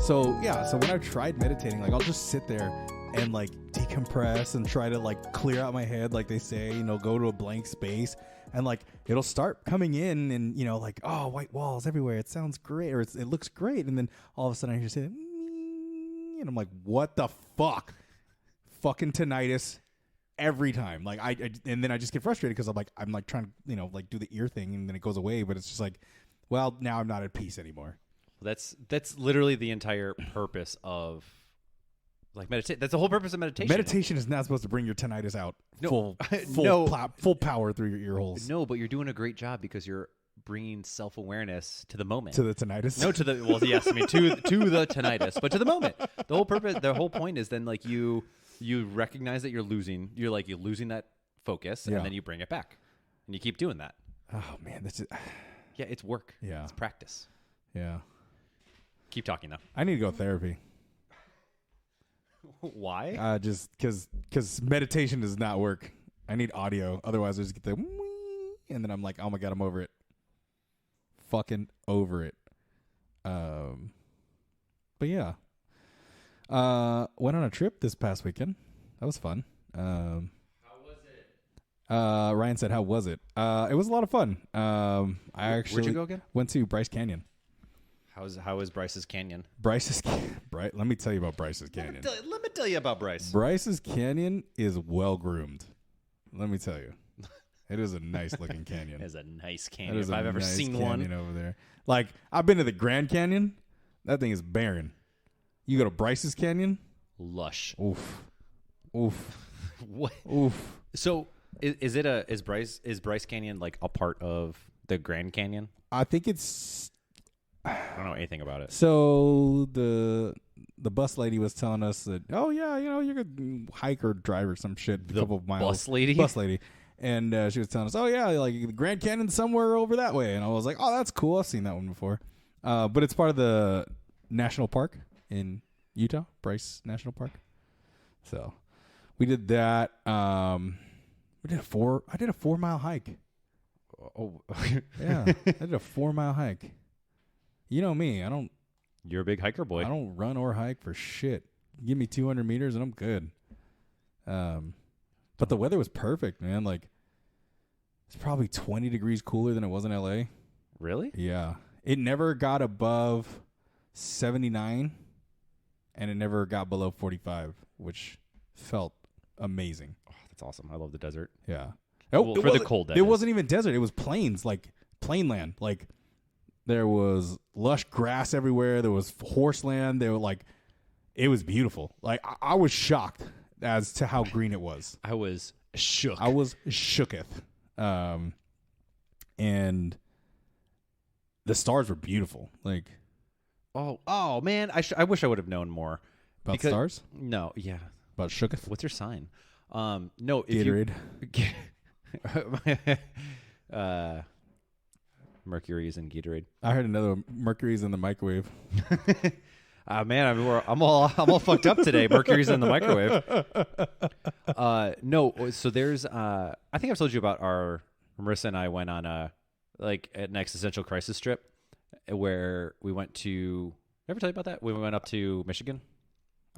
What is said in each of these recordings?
So when I've tried meditating, like I'll just sit there and like decompress and try to like clear out my head, like they say, go to a blank space, and like it'll start coming in, and like, oh, white walls everywhere, it sounds great, or it looks great, and then all of a sudden I hear say, and I'm like, what the fuck? Fucking tinnitus every time. Like and then I just get frustrated because I'm like trying to like do the ear thing, and then it goes away, but it's just like, well, now I'm not at peace anymore. That's literally the entire purpose of like meditate. That's the whole purpose of meditation. Meditation is not supposed to bring your tinnitus out full power through your ear holes. No, but you're doing a great job because you're bringing self-awareness to the moment. To the tinnitus? No, to the yes, I mean to the tinnitus, but to the moment. The whole point is then like you recognize that you're losing that focus, and then you bring it back, and you keep doing that. Oh man, this is yeah, it's work. Yeah, it's practice. Yeah. Keep talking though. I need to go to therapy. Why? Just because meditation does not work. I need audio. Otherwise, I just get the and then I'm like, oh my God, I'm over it. Fucking over it. But yeah. Went on a trip this past weekend. That was fun. How was it? Ryan said, how was it? It was a lot of fun. I actually Where'd you go again? Went to Bryce Canyon. How is Bryce's Canyon? Let me tell you about Bryce's Canyon. Let me tell you about Bryce. Bryce's Canyon is well groomed. Let me tell you. It is a nice looking canyon. It is a nice canyon if I've ever seen one. Over there. Like, I've been to the Grand Canyon. That thing is barren. You go to Bryce's Canyon? Lush. Oof. What? Oof. So is Bryce Canyon like a part of the Grand Canyon? I think it's I don't know anything about it. So the bus lady was telling us that, oh yeah, you could hike or drive or some shit a couple of miles. Bus lady. And she was telling us, oh yeah, like the Grand Canyon somewhere over that way. And I was like, oh, that's cool. I've seen that one before. But it's part of the national park in Utah, Bryce National Park. So we did that. I did a 4-mile hike. Oh yeah, I did a 4-mile hike. You know me, You're a big hiker boy. I don't run or hike for shit. Give me 200 meters and I'm good. But the weather was perfect, man. Like, it's probably 20 degrees cooler than it was in LA. Really? Yeah. It never got above 79, and it never got below 45, which felt amazing. Oh, that's awesome. I love the desert. Yeah. Well, for the cold, it wasn't even desert. It was plains, like plain land. Like, there was lush grass everywhere. There was horse land. They were like, it was beautiful. Like, I was shocked as to how green it was. I was shook. I was shooketh. And the stars were beautiful. Like, oh man, I wish I would have known more about stars. No, yeah, about shooketh. What's your sign? No, Gatorade. Mercury's in Gatorade. I heard another Mercury's in the microwave. Man, I'm all fucked up today. Mercury's in the microwave. No, so there's I think I've told you about Marissa and I went on an existential crisis trip where we went to. Ever tell you about that? We went up to Michigan.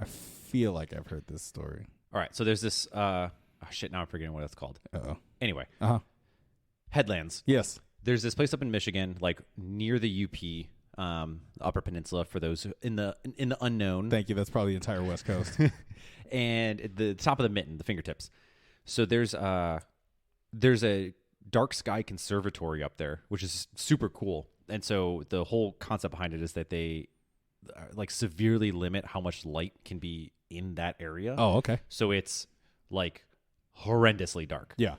I feel like I've heard this story. All right, so there's this. Shit, now I'm forgetting what it's called. Anyway. Headlands. Yes. There's this place up in Michigan, like near the UP. Upper Peninsula for those in the unknown. Thank you. That's probably the entire West Coast. And at the top of the mitten, the fingertips. So there's a dark sky conservatory up there, which is super cool. And so the whole concept behind it is that they like severely limit how much light can be in that area. Oh, okay. So it's like horrendously dark. Yeah.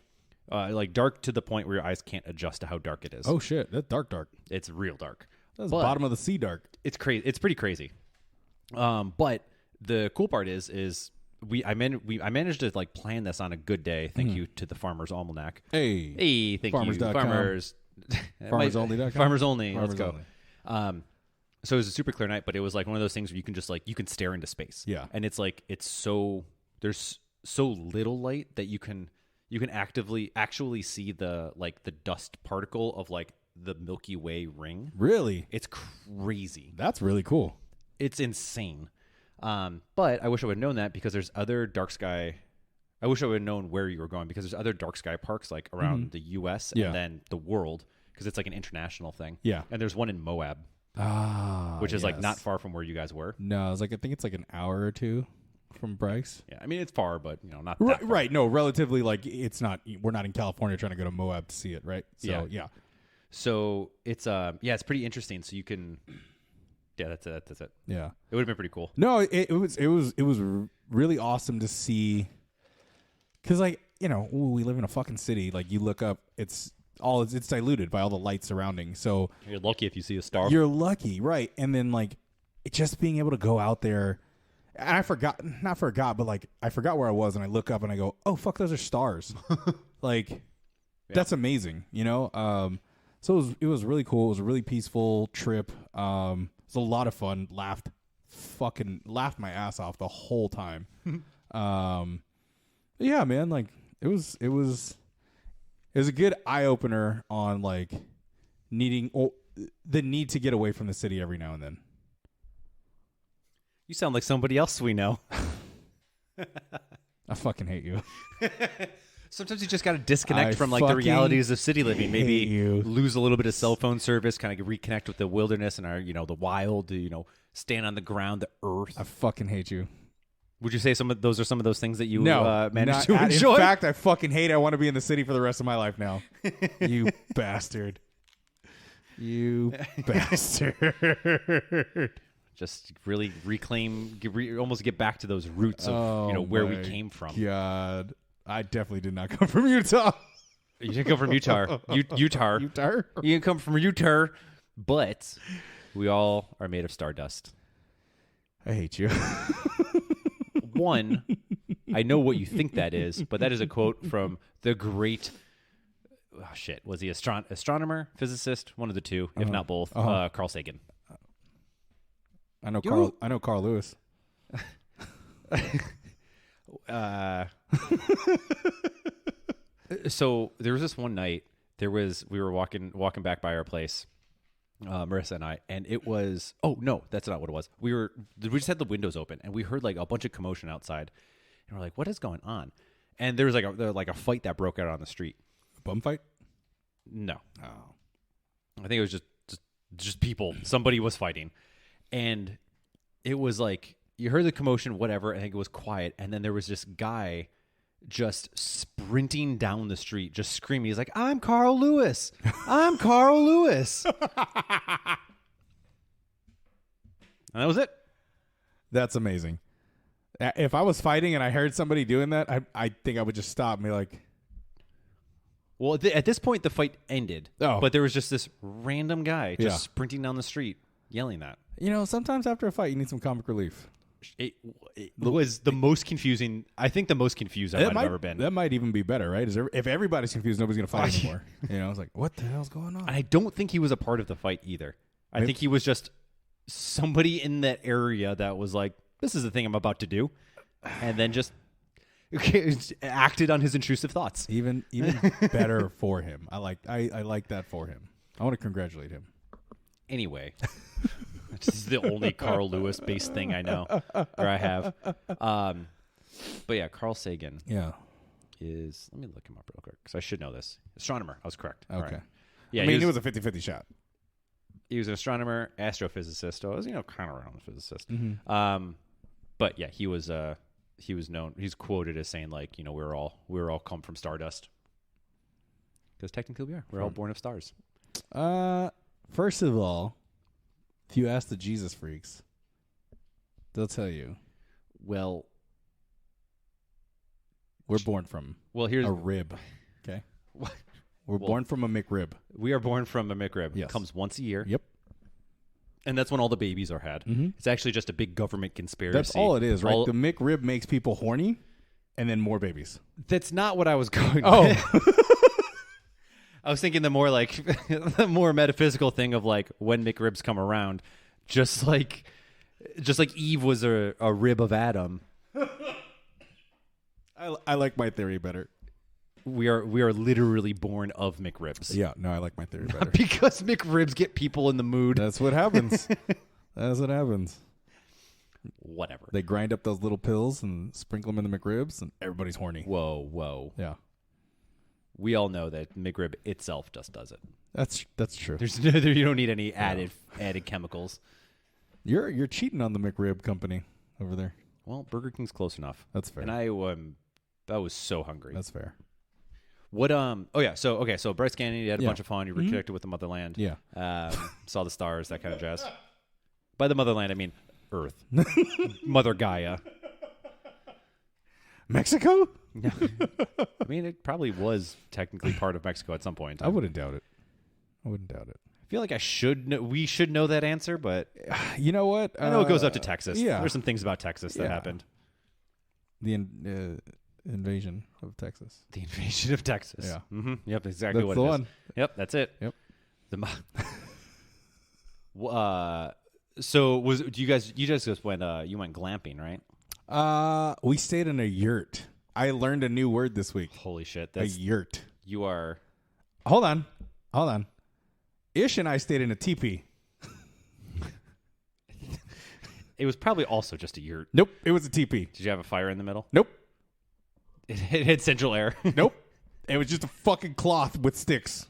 Like dark to the point where your eyes can't adjust to how dark it is. Oh shit, that's dark. It's real dark. That's bottom of the sea dark. It's crazy. It's pretty crazy. But the cool part is I managed to like plan this on a good day. Thank you to the Farmer's Almanac. Hey, thank farmers. you, Farmers. Farmersonly.com. Farmers only. Farmers Let's go. only. So it was a super clear night, but it was like one of those things where you can just like you can stare into space. Yeah, and it's like there's so little light that you can actually see the dust particle of like the Milky Way ring. Really? It's crazy. That's really cool. It's insane. But I wish I would have known that because there's other dark sky. I wish I would have known where you were going because there's other dark sky parks like around the U.S. and then the world because it's like an international thing. Yeah. And there's one in Moab, which is like not far from where you guys were. No, I think it's like an hour or two from Bryce. Yeah, I mean it's far, but not that far. Right. No, relatively, like it's not. We're not in California trying to go to Moab to see it, right? So yeah. So it's it's pretty interesting. So you can. Yeah, that's it. Yeah, it would have been pretty cool. No, it was really awesome to see, because like we live in a fucking city. Like you look up, it's diluted by all the light surrounding. So you're lucky if you see a star. You're lucky, right? And then like just being able to go out there, and I forgot where I was, and I look up and I go, oh fuck, those are stars. Like that's amazing, So it was really cool. It was a really peaceful trip. It was a lot of fun. Laughed my ass off the whole time. Yeah, man. Like it was a good eye opener on like the need to get away from the city every now and then. You sound like somebody else we know. I fucking hate you. Sometimes you just got to disconnect from like the realities of city living. Maybe lose a little bit of cell phone service, kind of reconnect with the wilderness and our, the wild. Stand on the ground, the earth. I fucking hate you. Would you say those are some of those things that you managed to enjoy? In fact, I fucking hate it. I want to be in the city for the rest of my life now. You bastard. You bastard. Just really reclaim, almost get back to those roots of where we came from. God. I definitely did not come from Utah. You didn't come from Utah. Utah. You didn't come from Utah, but we all are made of stardust. I hate you. One, I know what you think that is, but that is a quote from the great, was he astronomer, physicist, one of the two, if not both, Carl Sagan. I know Carl Lewis. So there was this one night. We were walking back by our place, Marissa and I, and it was. Oh no, that's not what it was. We just had the windows open, and we heard like a bunch of commotion outside, and we're like, "What is going on?" And there was like a fight that broke out on the street. A bum fight? No. Oh. I think it was just people. Somebody was fighting, and it was like. You heard the commotion, whatever. I think it was quiet. And then there was this guy just sprinting down the street, just screaming. He's like, I'm Carl Lewis. I'm Carl Lewis. And that was it. That's amazing. If I was fighting and I heard somebody doing that, I think I would just stop and be like. Well, at this point, the fight ended. Oh. But there was just this random guy just sprinting down the street, yelling that. Sometimes after a fight, you need some comic relief. It was the most confusing. I think the most confused I might have ever been. That might even be better, right? If everybody's confused, nobody's going to fight anymore. I was like, what the hell's going on? And I don't think he was a part of the fight either. I think he was just somebody in that area that was like, this is the thing I'm about to do. And then just acted on his intrusive thoughts. Even better for him. I like that for him. I want to congratulate him. Anyway. This is the only Carl Lewis based thing I know or I have. But yeah, Carl Sagan. Yeah. Let me look him up real quick because I should know this. Astronomer. I was correct. Okay. Right. Yeah. it was a 50-50 shot. He was an astronomer, astrophysicist. So I was, kind of around the physicist. Mm-hmm. But yeah, he was known. He's quoted as saying like, we're all come from stardust. Because technically we are. We're all born of stars. First of all, if you ask the Jesus freaks, they'll tell you. Well, we're born from a rib. Okay? We're born from a McRib. We are born from a McRib. Yes. It comes once a year. Yep. And that's when all the babies are had. Mm-hmm. It's actually just a big government conspiracy. That's all it is, right? The McRib makes people horny and then more babies. That's not what I was going with. I was thinking the more like the more metaphysical thing of like when McRibs come around, just like Eve was a rib of Adam. I like my theory better. We are literally born of McRibs. Yeah, no, I like my theory better. Because McRibs get people in the mood. That's what happens. That's what happens. Whatever. They grind up those little pills and sprinkle them in the McRibs, and everybody's horny. Whoa. Yeah. We all know that McRib itself just does it. That's true. You don't need any added chemicals. You're cheating on the McRib company over there. Well, Burger King's close enough. That's fair. And I was so hungry. That's fair. What so Bryce Canyon, you had a bunch of fun. You reconnected with the motherland. Yeah. Saw the stars, that kind of jazz. By the motherland, I mean Earth. Mother Gaia. Mexico? No. I mean, it probably was technically part of Mexico at some point in time. I wouldn't doubt it. I feel like we should know that answer, but you know what? I know it goes up to Texas. Yeah. There's some things about Texas that happened. The invasion of Texas. The invasion of Texas. Yeah. Mm-hmm. Yep, exactly That's what the it is. one. Yep, that's it. Yep. So you guys just went you went glamping, right? We stayed in a yurt. I learned a new word this week. Holy shit. A yurt. You are... Hold on. Ish and I stayed in a teepee. It was probably also just a yurt. Nope. It was a teepee. Did you have a fire in the middle? Nope. It had central air. Nope. It was just a fucking cloth with sticks.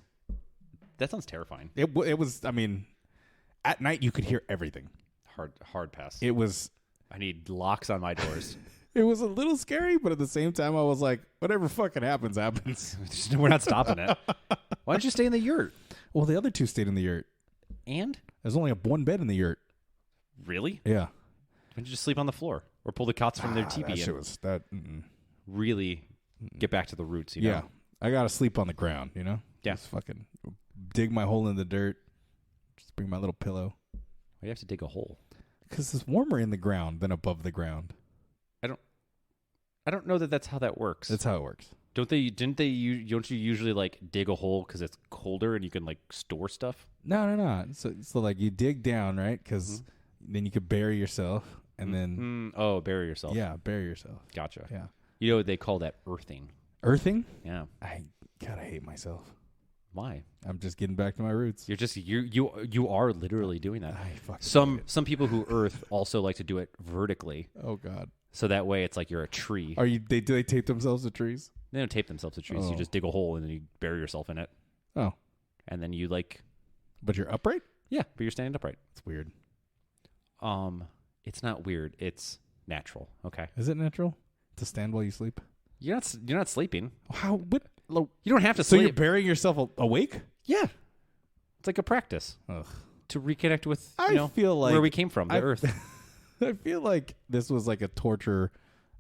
That sounds terrifying. It was, I mean, at night you could hear everything. Hard pass. It was... I need locks on my doors. It was a little scary, but at the same time, I was like, whatever fucking happens. We're not stopping it. Why don't you stay in the yurt? Well, the other two stayed in the yurt. And? There's only one bed in the yurt. Really? Yeah. Why don't you just sleep on the floor? Or pull the cots from their teepee that shit and was that. really get back to the roots, you know? Yeah. I got to sleep on the ground, you know? Yeah. Just fucking dig my hole in the dirt. Just bring my little pillow. Why do you have to dig a hole? Because it's warmer in the ground than above the ground. I don't know that that's how that works. That's how it works. Don't you usually like dig a hole because it's colder and you can like store stuff? No. So like you dig down, right? Because then you could bury yourself and then... bury yourself. Yeah, bury yourself. Gotcha. Yeah. You know what they call that? Earthing. Earthing? Yeah. I gotta hate myself. Why? I'm just getting back to my roots. You're just you are literally doing that. I fucking Some people who earth also like to do it vertically. Oh God. So that way it's like you're a tree. Do they tape themselves to trees? They don't tape themselves to trees. Oh. You just dig a hole and then you bury yourself in it. Oh. And then you like... But you're upright? Yeah, but you're standing upright. It's weird. It's not weird. It's natural. Okay. Is it natural to stand while you sleep? You're not sleeping. How? What? You don't have to So sleep. you're burying yourself awake? Yeah. It's like a practice Ugh. to reconnect with feel like where we came from, the earth. I feel like this was like a torture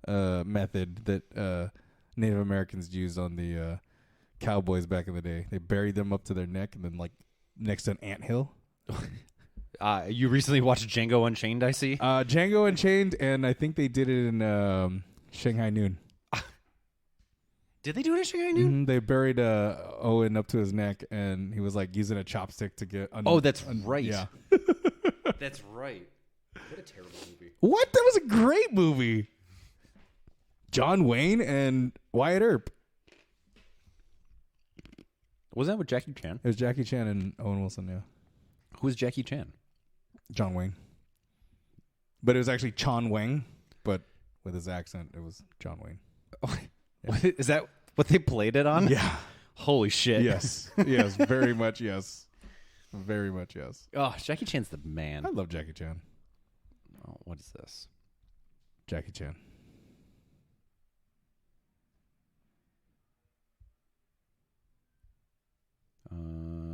method that Native Americans used on the cowboys back in the day. They buried them up to their neck and then like next to an anthill. You recently watched Django Unchained, I see. Django Unchained, and I think they did it in Shanghai Noon. Did they do it in Shanghai Noon? They buried Owen up to his neck, and he was like using a chopstick to get. That's right. Yeah, that's right. What a terrible movie. What? That was a great movie. John Wayne and Wyatt Earp. Wasn't that with Jackie Chan? It was Jackie Chan and Owen Wilson. Yeah. Who was Jackie Chan? John Wayne. But it was actually Chon Wang, but with his accent, it was John Wayne. Yeah. Is that what they played it on? Yeah. Holy shit. Yes. Yes. Very much yes. Very much yes. Oh, Jackie Chan's the man. I love Jackie Chan. Oh, what is this? Jackie Chan.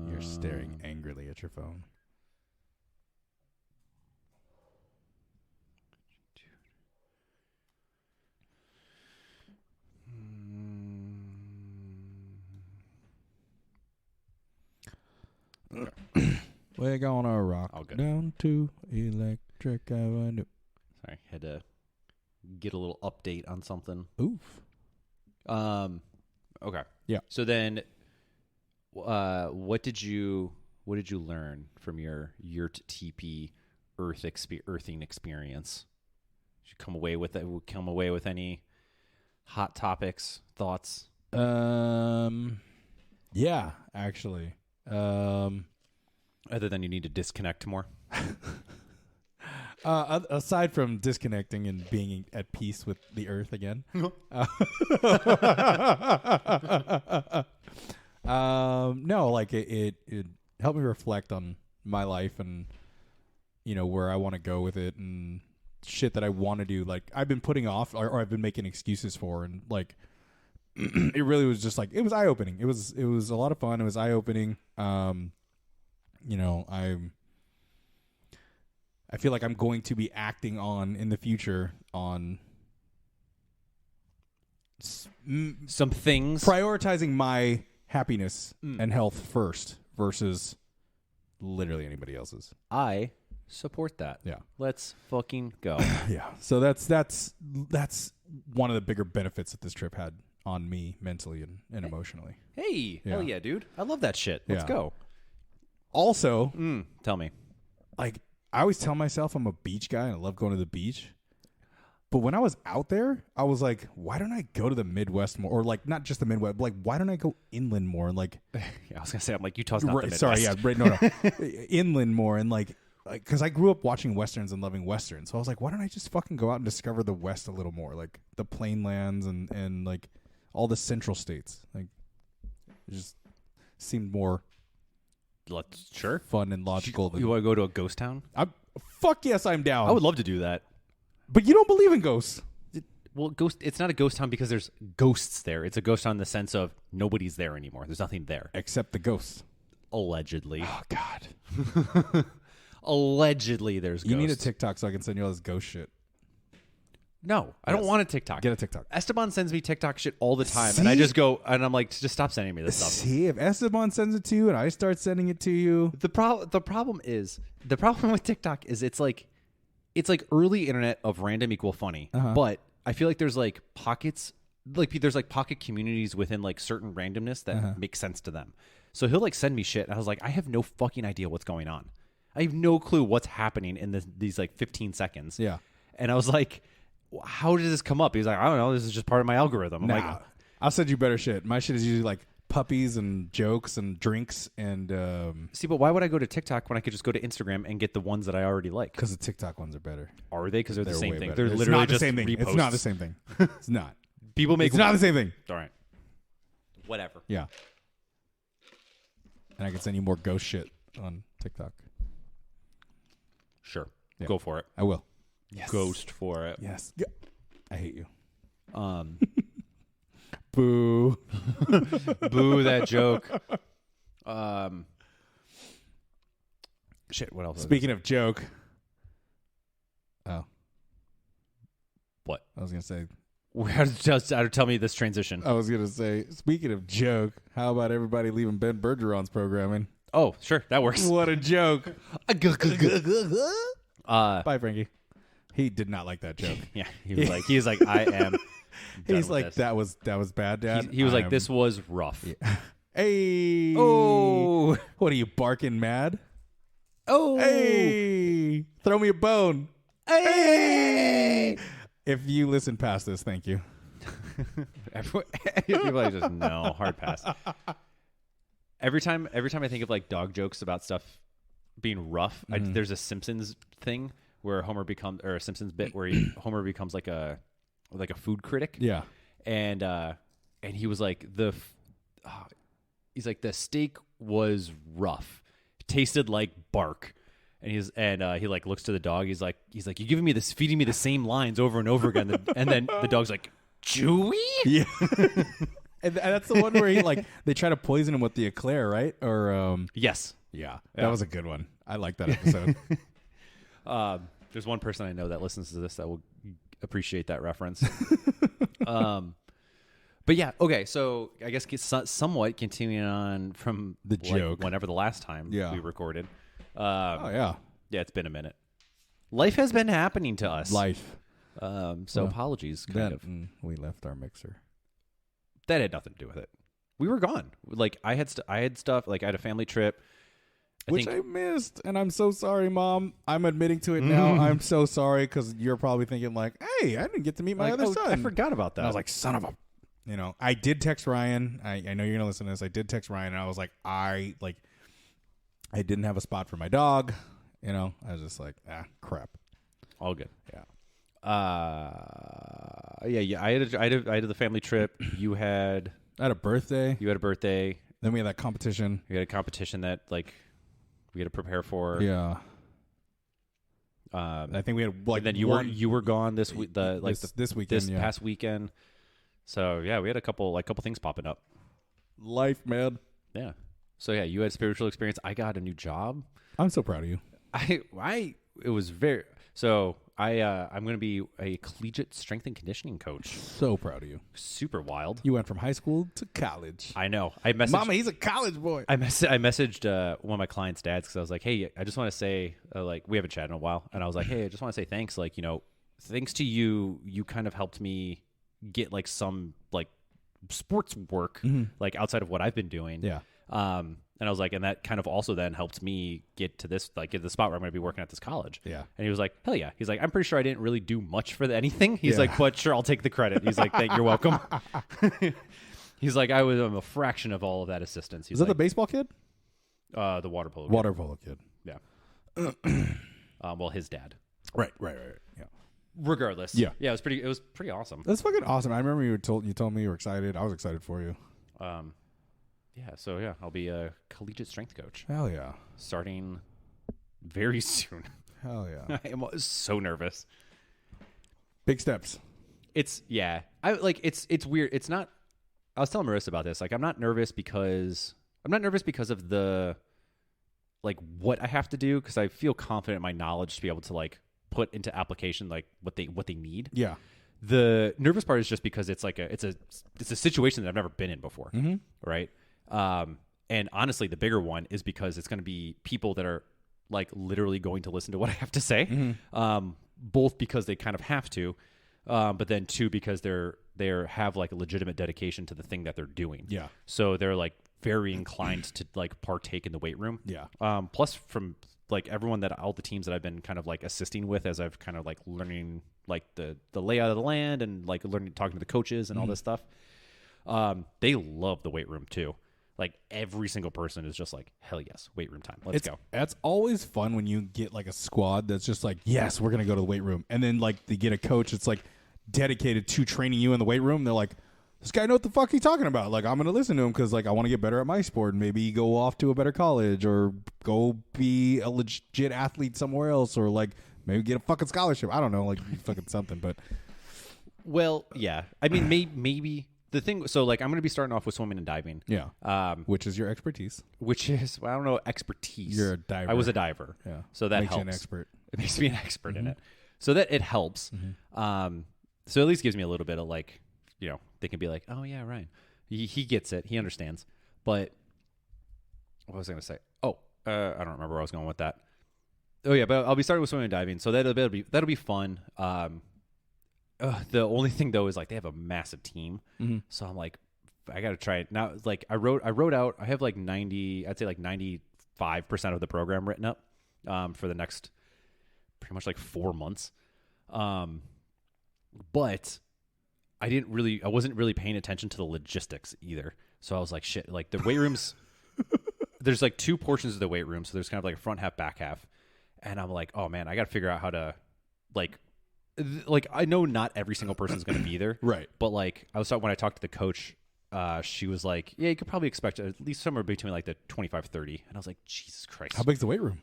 You're staring angrily at your phone. We're gonna rock down to Electric Avenue. Sorry, had to get a little update on something. Oof. Okay. Yeah. So then, what did you learn from your yurt TP earthing experience? Did you come away with any hot topics, thoughts? Yeah, actually. Other than you need to disconnect more. Aside from disconnecting and being at peace with the earth again, no, like it helped me reflect on my life and where I want to go with it and shit that I want to do. Like I've been putting off or I've been making excuses for, and like it really was just like it was eye opening. It was a lot of fun. It was eye opening. I feel like I'm going to be acting on in the future on some things, prioritizing my happiness and health first versus literally anybody else's. I support that. Yeah. Let's fucking go. Yeah. So that's one of the bigger benefits that this trip had on me mentally and emotionally. Hey, hell yeah, dude. I love that shit. Let's go. Also, tell me. Like, I always tell myself I'm a beach guy and I love going to the beach. But when I was out there, I was like, why don't I go to the Midwest more? Or like, not just the Midwest, but like, why don't I go inland more? And like, I was going to say, I'm like, Utah's not the Midwest. Sorry, yeah, right, no. Inland more. And like, because I grew up watching Westerns and loving Westerns. So I was like, why don't I just fucking go out and discover the West a little more? Like the Plainlands and like all the central states. Like, it just seemed more sure fun and logical. You want to go to a ghost town? Fuck yes, I'm down. I would love to do that. But you don't believe in ghosts. Well, it's not a ghost town because there's ghosts there. It's a ghost town in the sense of nobody's there anymore. There's nothing there. Except the ghosts. Allegedly. Oh, God. Allegedly there's ghosts. You need a TikTok so I can send you all this ghost shit. No, I don't want a TikTok. Get a TikTok. Esteban sends me TikTok shit all the time, and I just go, and I'm like, just stop sending me this stuff. See, if Esteban sends it to you and I start sending it to you. The problem with TikTok is it's like early internet of random equal funny, but I feel like there's like pockets, like there's like pocket communities within like certain randomness that make sense to them. So he'll like send me shit, and I was like, I have no fucking idea what's going on. I have no clue what's happening in these like 15 seconds. Yeah. And I was like, how did this come up? He's like, I don't know. This is just part of my algorithm. I'm like, I'll send you better shit. My shit is usually like puppies and jokes and drinks and see, but why would I go to TikTok when I could just go to Instagram and get the ones that I already like? Because the TikTok ones are better. Are they? Because they're the same thing. Better. They're literally just the same thing. reposts. It's not the same thing. It's not. People make It's not the same thing. All right. Whatever. Yeah. And I can send you more ghost shit on TikTok. Sure. Yeah. Go for it. I will. Yes. Ghost for it. Yes. I hate you. Boo. Boo that joke. Shit, what else? Speaking of joke. Oh. What? I was going to say. Tell me this transition. I was going to say, speaking of joke, how about everybody leaving Ben Bergeron's programming? Oh, sure. That works. What a joke. Bye, Frankie. He did not like that joke. Yeah. He was like, I am. He's like, that was bad, Dad. He was like, this was rough. Yeah. Hey. Oh. What are you, barking mad? Oh. Hey. Throw me a bone. Hey. If you listen past this, thank you. Everybody just, no, hard pass. Every time I think of like dog jokes about stuff being rough, there's a Simpsons thing where a Simpsons bit where Homer becomes like a food critic. Yeah. And he was like he's like, the steak was rough. It tasted like bark. And he like looks to the dog. He's like, you're feeding me the same lines over and over again. And then the dog's like, Chewy? Yeah. And that's the one where they try to poison him with the eclair, right? Or yes. Yeah. That was a good one. I like that episode. There's one person I know that listens to this that will appreciate that reference. But yeah, okay. So I guess somewhat continuing on from the joke, whenever the last time we recorded. Yeah, it's been a minute. Life has been happening to us. Apologies. We left our mixer. That had nothing to do with it. We were gone. Like I had stuff. Like I had a family trip, which I missed, and I'm so sorry, Mom. I'm admitting to it now. I'm so sorry because you're probably thinking like, "Hey, I didn't get to meet my other son." I forgot about that. And I was like, "Son of a," I did text Ryan. I know you're gonna listen to this. I did text Ryan, and I was like, I didn't have a spot for my dog. I was just like, crap. all good. Yeah. Yeah. I had the family trip. I had a birthday. You had a birthday. Then we had that competition. We had a competition that like we had to prepare for. Yeah. I think we had like. And then you were gone this week. This weekend. This past weekend. So yeah, we had a couple things popping up. Life, man. Yeah. So yeah, you had spiritual experience. I got a new job. I'm so proud of you. It was very. So I'm going to be a collegiate strength and conditioning coach. So proud of you. Super wild. You went from high school to college. I know. I messaged Mama, he's a college boy. I messaged one of my clients' dads because I was like, hey, I just want to say, like, we haven't chatted in a while, and I was like, hey, I just want to say thanks. Like, thanks to you, you kind of helped me get like some like sports work, like outside of what I've been doing. Yeah. And I was like, and that kind of also then helped me get to this, like, get to the spot where I'm going to be working at this college. Yeah. And he was like, hell yeah. He's like, I'm pretty sure I didn't really do much for anything. He's like, but sure, I'll take the credit. He's like, you're welcome. He's like, I'm a fraction of all of that assistance. He's Is that the baseball kid? The water polo. Water polo kid. Yeah. Well, his dad. Right. Yeah. Regardless. Yeah. Yeah. It was pretty awesome. That's fucking awesome. I remember you told me you were excited. I was excited for you. Yeah, so yeah, I'll be a collegiate strength coach. Hell yeah. Starting very soon. Hell yeah. I am so nervous. Big steps. It's weird. It's not. I was telling Marissa about this. Like, I'm not nervous because of the like what I have to do, because I feel confident in my knowledge to be able to like put into application like what they need. Yeah. The nervous part is just because it's like it's a situation that I've never been in before. Right. And honestly, the bigger one is because it's going to be people that are like literally going to listen to what I have to say. Both because they kind of have to, but then two, because they have like a legitimate dedication to the thing that they're doing. Yeah. So they're like very inclined to like partake in the weight room. Yeah. Plus from like all the teams that I've been kind of like assisting with as I've kind of like learning like the layout of the land and like talking to the coaches and all this stuff. They love the weight room too. Like every single person is just like, hell yes, weight room time. Let's go. It's always fun when you get like a squad that's just like, yes, we're going to go to the weight room. And then like they get a coach that's like dedicated to training you in the weight room. They're like, this guy know what the fuck he's talking about. Like, I'm going to listen to him because like I want to get better at my sport and maybe go off to a better college or go be a legit athlete somewhere else or like maybe get a fucking scholarship. I don't know, like fucking something. But well, yeah. I mean, maybe. The thing, so like I'm going to be starting off with swimming and diving. Yeah. Which is your expertise. Which is, well, I don't know, expertise. You're a diver. I was a diver. Yeah. So that makes helps. You an expert. It makes me an expert in it. So that it helps. So at least gives me a little bit of like, they can be like, oh yeah, Ryan. He gets it. He understands. But what was I going to say? Oh, I don't remember where I was going with that. Oh yeah, but I'll be starting with swimming and diving. So that'll be fun. The only thing though is like they have a massive team, so I'm like, I gotta try it now. Like I wrote out. I have like 95% of the program written up for the next pretty much like 4 months. But I wasn't really paying attention to the logistics either. So I was like, shit. Like the weight rooms, there's like two portions of the weight room. So there's kind of like a front half, back half, and I'm like, oh man, I gotta figure out how to like I know not every single person is going to be there. Right. But like when I talked to the coach, she was like, yeah, you could probably expect at least somewhere between like the 25-30. And I was like, Jesus Christ. How big's the weight room?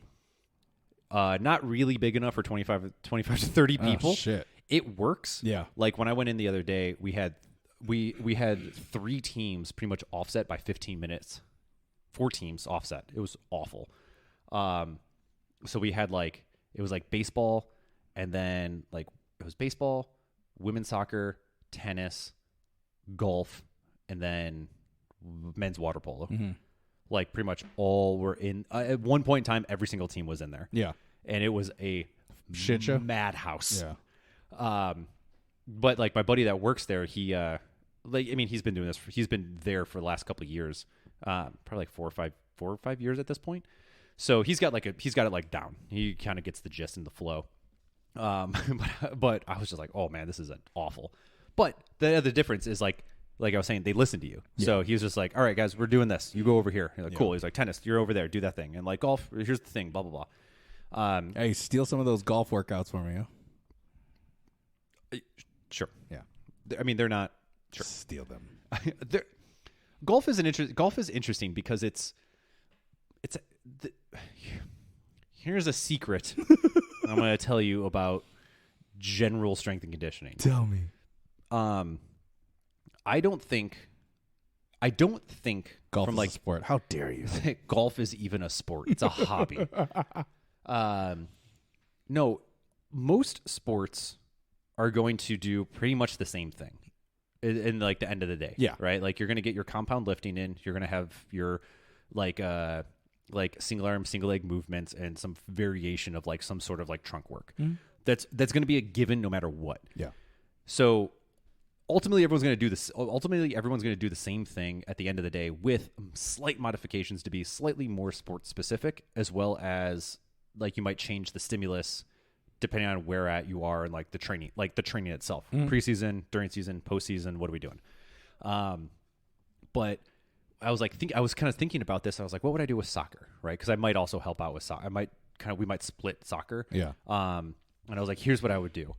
Not really big enough for 25 to 30 people. Oh, shit. It works. Yeah. Like when I went in the other day, we had 3 teams pretty much offset by 15 minutes. 4 teams offset. It was awful. So we had like, it was like baseball and then like, it was baseball, women's soccer, tennis, golf, and then men's water polo. Like pretty much all were in. At one point in time, every single team was in there. Yeah, and it was a shit show, madhouse. Yeah. But like my buddy that works there, he's been doing this. He's been there for the last couple of years, probably like 4 or 5 years at this point. So he's got it like down. He kind of gets the gist and the flow. But I was just like, oh man, this is awful. But the difference is like I was saying, they listen to you. Yeah. So he was just like, all right, guys, we're doing this. You go over here. Like, cool. He's like, tennis, you're over there. Do that thing. And like golf, here's the thing. Blah blah blah. Hey, steal some of those golf workouts for me. Huh? Sure. Yeah. I mean, they're not. Sure. Steal them. Golf is interesting because here's a secret I'm going to tell you about general strength and conditioning. Tell me. I don't think Golf from is like a sport. How dare you? golf is even a sport. It's a hobby. No, most sports are going to do pretty much the same thing in like the end of the day. Yeah. Right. Like you're going to get your compound lifting in. You're going to have your like single arm, single leg movements and some variation of like some sort of like trunk work. Mm-hmm. That's going to be a given no matter what. Yeah. So ultimately everyone's going to do this. Ultimately everyone's going to do the same thing at the end of the day with slight modifications to be slightly more sport specific, as well as like you might change the stimulus depending on where at you are and like the training itself, preseason, during season, postseason, what are we doing? But I was like, I was kind of thinking about this. I was like, what would I do with soccer? Right. Cause I might also help out with soccer. We might split soccer. Yeah. And I was like, here's what I would do.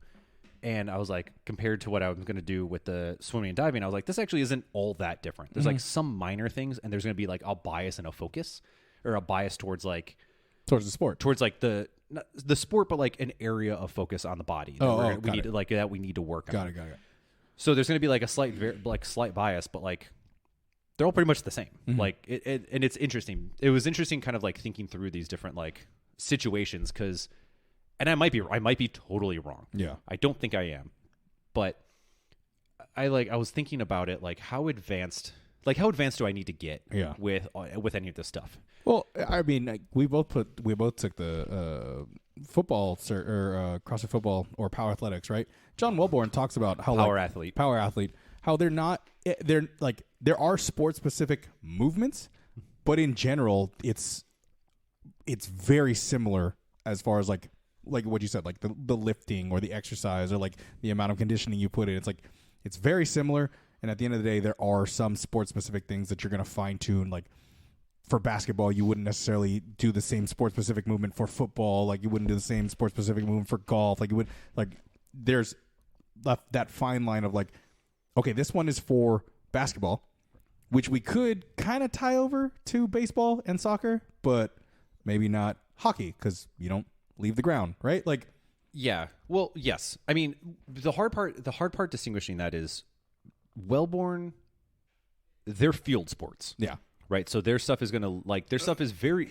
And I was like, compared to what I was going to do with the swimming and diving, I was like, this actually isn't all that different. There's like some minor things, and there's going to be like a bias and a focus, or a bias towards the sport, towards like the sport, but like an area of focus on the body. That we need to work on. Got it. So there's going to be like a slight bias, but like they're all pretty much the same. Like and it's interesting. It was interesting, kind of like thinking through these different like situations because. And I might be totally wrong. Yeah. I don't think I am. But I was thinking about it, like how advanced do I need to get with any of this stuff? Well, I mean, we both took the football or CrossFit football or power athletics, right? John Welborn talks about how power athlete, how they're like there are sport specific movements, but in general it's very similar as far as like what you said, like the lifting or the exercise or like the amount of conditioning you put in. It's like, it's very similar. And at the end of the day, there are some sport specific things that you're going to fine tune. Like for basketball, you wouldn't necessarily do the same sport specific movement for football. Like you wouldn't do the same sport specific movement for golf. Like you would, like there's that fine line of like, okay, this one is for basketball, which we could kind of tie over to baseball and soccer, but maybe not hockey because you don't leave the ground, right? Like, yeah. Well, yes. I mean, the hard part distinguishing that is Wellborn, they're field sports. Yeah. Right. So their stuff is going to their stuff is very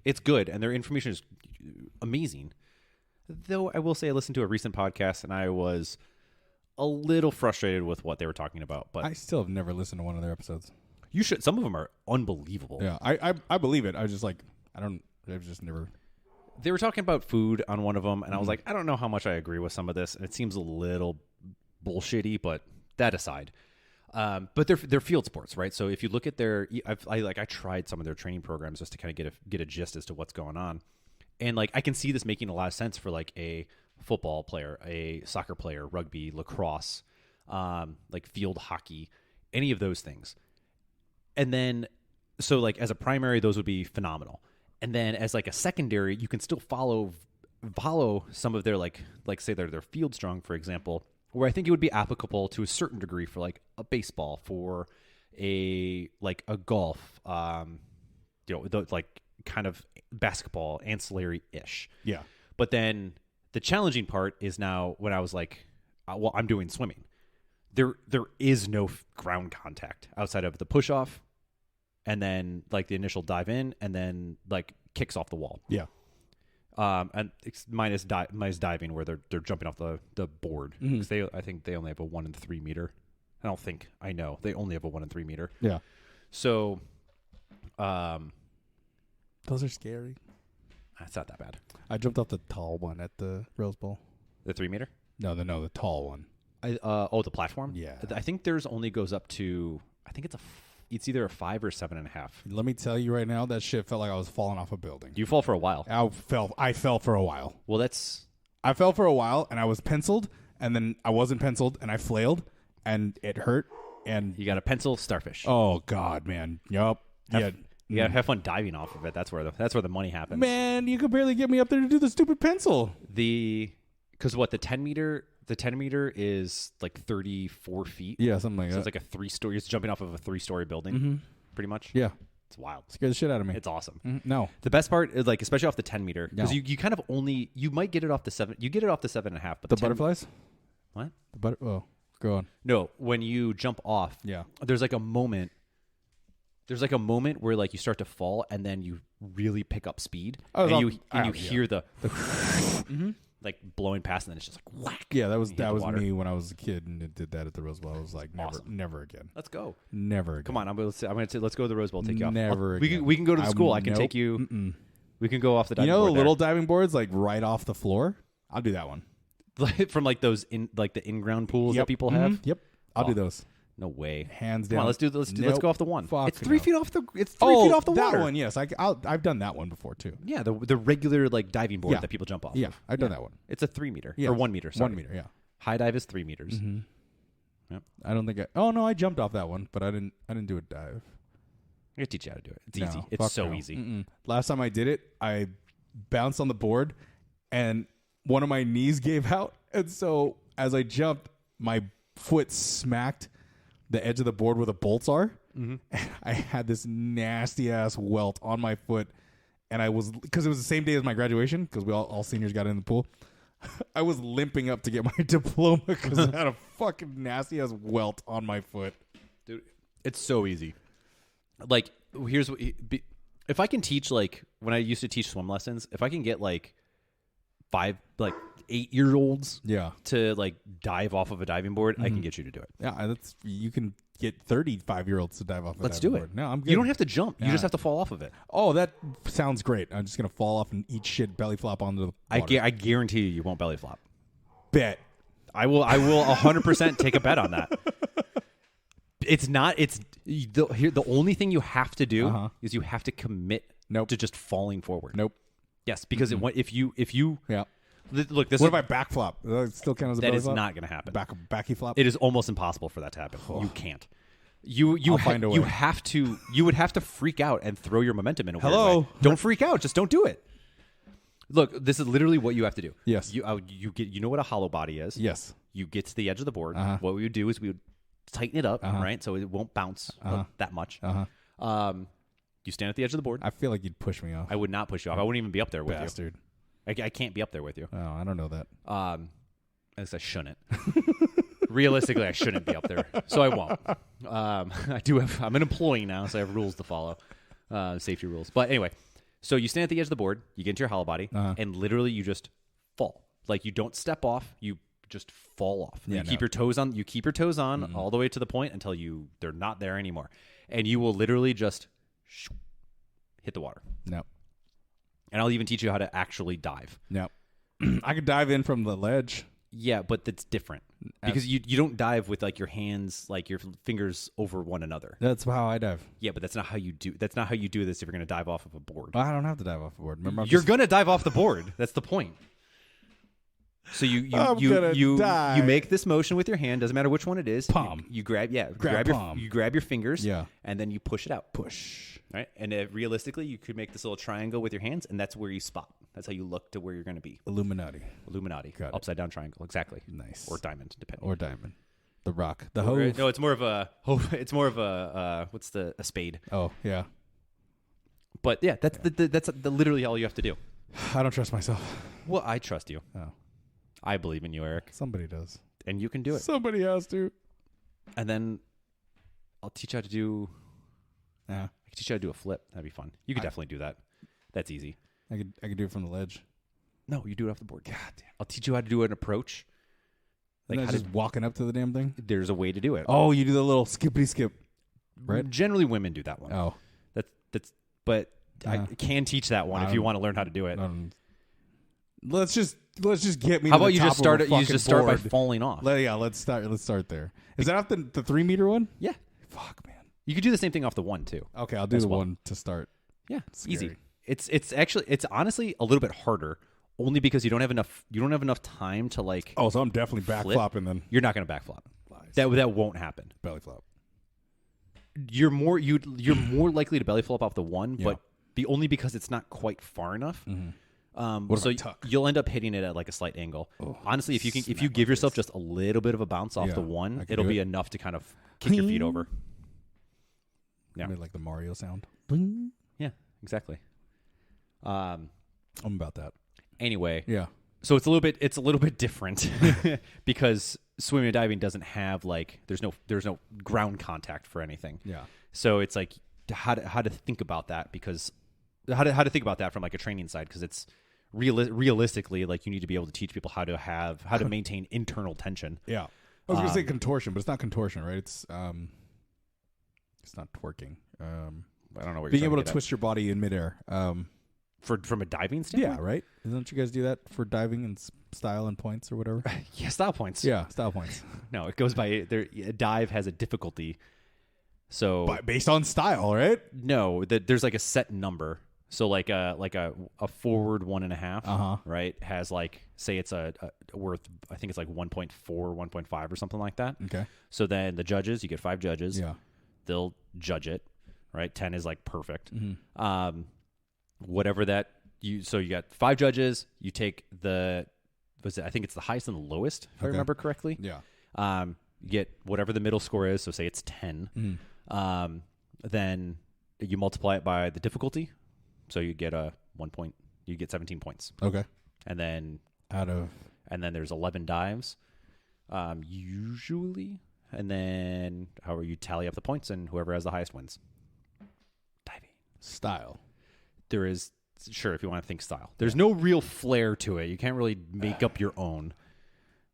it's good and their information is amazing. Though I will say I listened to a recent podcast and I was a little frustrated with what they were talking about, but I still have never listened to one of their episodes. You should. Some of them are unbelievable. Yeah. I believe it. I was just like, I've just never. They were talking about food on one of them, and I was like, I don't know how much I agree with some of this, and it seems a little bullshitty, but that aside. But they're field sports, right? So if you look at I tried some of their training programs just to kind of get a gist as to what's going on, and like I can see this making a lot of sense for like a football player, a soccer player, rugby, lacrosse, like field hockey, any of those things. And then, so like as a primary, those would be phenomenal. And then as like a secondary, you can still follow some of their like say their field strong, for example, where I think it would be applicable to a certain degree for like a baseball, for a golf, like kind of basketball ancillary-ish. Yeah. But then the challenging part is now when I was like, well, I'm doing swimming. There is no ground contact outside of the push-off, and then like the initial dive in, and then like kicks off the wall. Yeah. And it's minus diving where they're jumping off the board. Because I think they only have a 1 in 3 meter. I know they only have a 1 in 3 meter. Yeah. So, those are scary. It's not that bad. I jumped off the tall one at the Rose Bowl. The 3 meter? No, the tall one. The platform? Yeah. I think theirs only goes up to, I think it's either a 5 or 7.5. Let me tell you right now, that shit felt like I was falling off a building. You fall for a while. I fell for a while. Well, I fell for a while, and I was penciled, and then I wasn't penciled, and I flailed, and it hurt, and... You got a pencil starfish. Oh, God, man. Yup. Yeah. You gotta have fun diving off of it. That's where the money happens. Man, you could barely get me up there to do the stupid pencil. Because the 10 meter, The 10 meter is like 34 feet. Yeah, something like So that. it's like a 3-story. It's jumping off of a 3-story building, pretty much. Yeah. It's wild. Scared the shit out of me. It's awesome. No. The best part is like, especially off the 10 meter, because No. you kind of only, you might get it off the 7. You get it off the 7.5, but The butterflies? What? Oh, go on. No, when you jump off, Yeah. there's like a moment. There's like a moment where like you start to fall and then you really pick up speed and you hear the like blowing past and then it's just like whack. Yeah, that was water. me when I was a kid and it did that at the Rose Bowl. I was like, never again. Let's go. Never again. Come on, I'm gonna say let's go to the Rose Bowl. Take you off. Never again. We can go to the school. I can nope. take you. We can go off the diving You know board the little diving boards like right off the floor? I'll do that one. from like those the in-ground pools that people have. Yep. I'll do those. No way. Hands Come down. on, let's go off the one. Fuck It's 3 no. feet off the. It's 3 feet off the that water. one, yes. I've done that one before too. Yeah, the regular like diving board Yeah. that people jump off. Yeah, of. I've done that one. It's a 3 meter Yeah. or 1 meter. Sorry. 1 meter, yeah. High dive is 3 meters. Yep. I don't think oh no, I jumped off that one, but I didn't do a dive. I can teach you how to do it. It's No, easy. fuck It's so no. easy. Mm-mm. Last time I did it, I bounced on the board and one of my knees gave out. And so as I jumped, my foot smacked the edge of the board where the bolts are. I had this nasty ass welt on my foot. And I was, because it was the same day as my graduation, because we all seniors got in the pool. I was limping up to get my diploma because I had a fucking nasty ass welt on my foot. Dude, it's so easy. Like, here's what, if I can teach, like, when I used to teach swim lessons, if I can get like 8-year-olds Yeah. to like dive off of a diving board, I can get you to do it. Yeah, you can get 35-year-olds to dive off. Let's diving do board. it. No, I'm good. You don't have to jump. You Yeah. just have to fall off of it. Oh, that sounds great. I'm just gonna fall off and eat shit, belly flop onto the water. I guarantee you won't belly flop. Bet. I will 100% take a bet on that. It's not. It's the only thing you have to do is you have to commit to just falling forward. Nope. Yes, because if you Yeah. look, this What is, if I back flop? Does that still count as a that belly is flop? not going to happen. Backy flop. It is almost impossible for that to happen. You can't. You I'll find a way. You have to. You would have to freak out and throw your momentum in a weird Hello? way. Don't freak out. Just don't do it. Look, this is literally what you have to do. Yes. You know what a hollow body is. Yes. You get to the edge of the board. What we would do is we would tighten it up, right, so it won't bounce that much. You stand at the edge of the board. I feel like you'd push me off. I would not push you off. I wouldn't even be up there with Bastard. you. I can't be up there with you. Oh, I don't know that. At least I shouldn't. Realistically, I shouldn't be up there, so I won't. I'm an employee now, so I have rules to follow, safety rules. But anyway, so you stand at the edge of the board, you get into your hollow body, and literally you just fall. Like you don't step off, you just fall off. Yeah, you keep your toes on. You keep your toes on all the way to the point until they're not there anymore, and you will literally just hit the water. No. And I'll even teach you how to actually dive. No. I could dive in from the ledge. Yeah, but that's different because you don't dive with like your hands, like your fingers over one another. That's how I dive. Yeah, but that's not how you do. That's not how you do this if you're going to dive off of a board. I don't have to dive off the board. Remember, You're going to dive off the board. That's the point. So you make this motion with your hand. Doesn't matter which one it is. Palm. You grab palm. you grab your fingers. Yeah. And then you push it out. push. Right. And realistically, you could make this little triangle with your hands, and that's where you spot. That's how you look to where you're going to be. Illuminati. Got it. Upside down triangle. Exactly. Nice. Or diamond, depending. Or diamond. The rock. The hove. No, it's more of a. What's a spade? Oh yeah. But yeah, that's literally all you have to do. I don't trust myself. Well, I trust you. Oh. I believe in you, Eric, Somebody does. and you can do it. Somebody has to. And then I'll teach you how to do. Yeah. I can teach you how to do a flip. That'd be fun. You could definitely do that. That's easy. I could do it from the ledge. No, you do it off the board. God damn. I'll teach you how to do an approach. Like Like how just walking up to the damn thing. there's a way to do it. Oh, you do the little skippity skip. Right. Generally, women do that one. Oh. That's. But I Yeah. can teach that one if you want to learn how to do it. Let's just get me. How to about the you top just start? of a You fucking just start by board. falling off. Let's start there. Is that off the 3 meter one? Yeah. Fuck, man. You could do the same thing off the one too. Okay, I'll do the one to start. Yeah, Scary. easy. It's honestly a little bit harder, only because you don't have enough time to like. Oh, so I'm definitely back flip. flopping then. You're not going to backflop. Lies. That won't happen. Belly flop. You're more likely to belly flop off the one, Yeah. but only because it's not quite far enough. What if I tuck? You'll end up hitting it at like a slight angle. Honestly, if you give yourself just a little bit of a bounce off the one, it'll be enough to kind of kick your feet over. Yeah, like the Mario sound. Yeah, exactly. I'm about that. Anyway, yeah. So it's a little bit different because swimming and diving doesn't have like there's no ground contact for anything. Yeah. So it's like how to think about that because how to think about that from like a training side because it's realistically like you need to be able to teach people how to maintain internal tension. Yeah. I was gonna say contortion, but it's not contortion, right? It's not twerking. I don't know what being you're able to twist your body in midair. From a diving standpoint. Yeah, right. Don't you guys do that for diving and style and points or whatever? Yeah, style points. Yeah, style points. No, it goes by a dive has a difficulty. So based on style, right? No, there's like a set number. So like a forward 1.5, right? Has like say it's a worth I think it's like 1.4, 1.5 or something like that. Okay. So then the judges, you get 5 judges. Yeah. They'll judge it, right? 10 is like perfect. Mm-hmm. Whatever that you got 5 judges. You take I think it's the highest and the lowest if I remember correctly. Yeah. You get whatever the middle score is. So say it's 10. Mm-hmm. Then you multiply it by the difficulty. So you get 17 points. Okay. And then there's 11 dives, usually. And then however you tally up the points and whoever has the highest wins. Diving. Style. There is, sure, if you want to think style. There's no real flair to it. You can't really make up your own.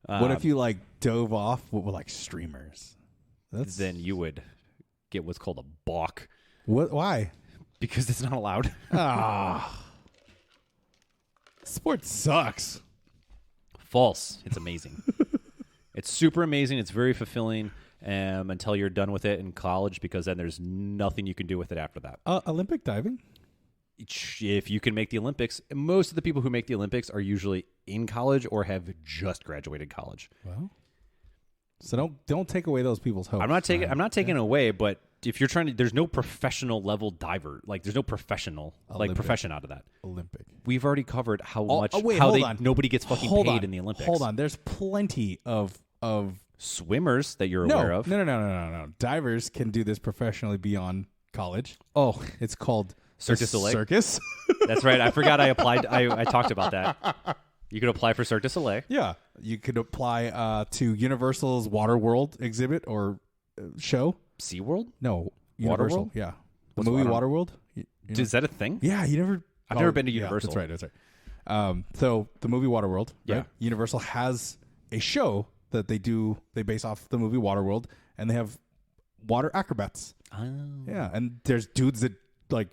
What if you like dove off with like streamers? Then you would get what's called a balk. What? Why? Because it's not allowed. Sport sucks. False. It's amazing. It's super amazing. It's very fulfilling until you're done with it in college because then there's nothing you can do with it after that. Olympic diving? If you can make the Olympics, most of the people who make the Olympics are usually in college or have just graduated college. Well, so don't take away those people's hopes. I'm not taking it away, but if you're trying to, there's no professional level diver. Like there's no professional like profession out of that. Olympic. We've already covered how nobody gets fucking paid in the Olympics. Hold on. There's plenty of swimmers that you're aware of. No. Divers can do this professionally beyond college. Oh, it's called Cirque du Soleil. Circus. That's right. I forgot I applied. I talked about that. You could apply for Cirque du Soleil. Yeah. You could apply to Universal's Waterworld exhibit or show. SeaWorld? No. Universal. Waterworld? Yeah. The movie Waterworld. Is that a thing? Yeah. I've never been to Universal. Yeah, that's right. So the movie Waterworld. Yeah. Right? Universal has a show that they do. They base off the movie Waterworld, and they have water acrobats. Oh. Yeah. And there's dudes that like.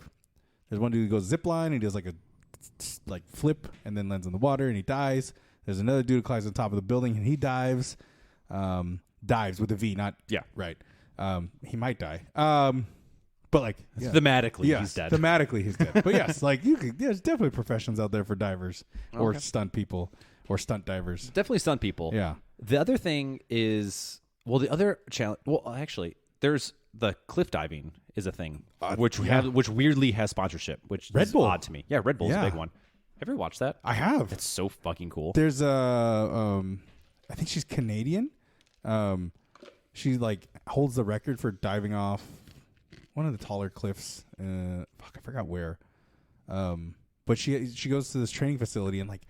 There's one dude who goes zip line and he does like a flip and then lands in the water and he dies. There's another dude who climbs on top of the building and he dives. Dives with a V, not right. He might die. But like thematically, he's dead. Thematically, he's dead. But yes, like there's definitely professions out there for divers or stunt people or stunt divers. Definitely stunt people. Yeah. The other thing is the other challenge. Well, actually, there's the cliff diving is a thing, which weirdly has sponsorship, which is odd to me. Yeah, Red Bull's a big one. Have you ever watched that? I have. It's so fucking cool. There's I think she's Canadian. She like holds the record for diving off one of the taller cliffs. I forgot where. But she goes to this training facility and like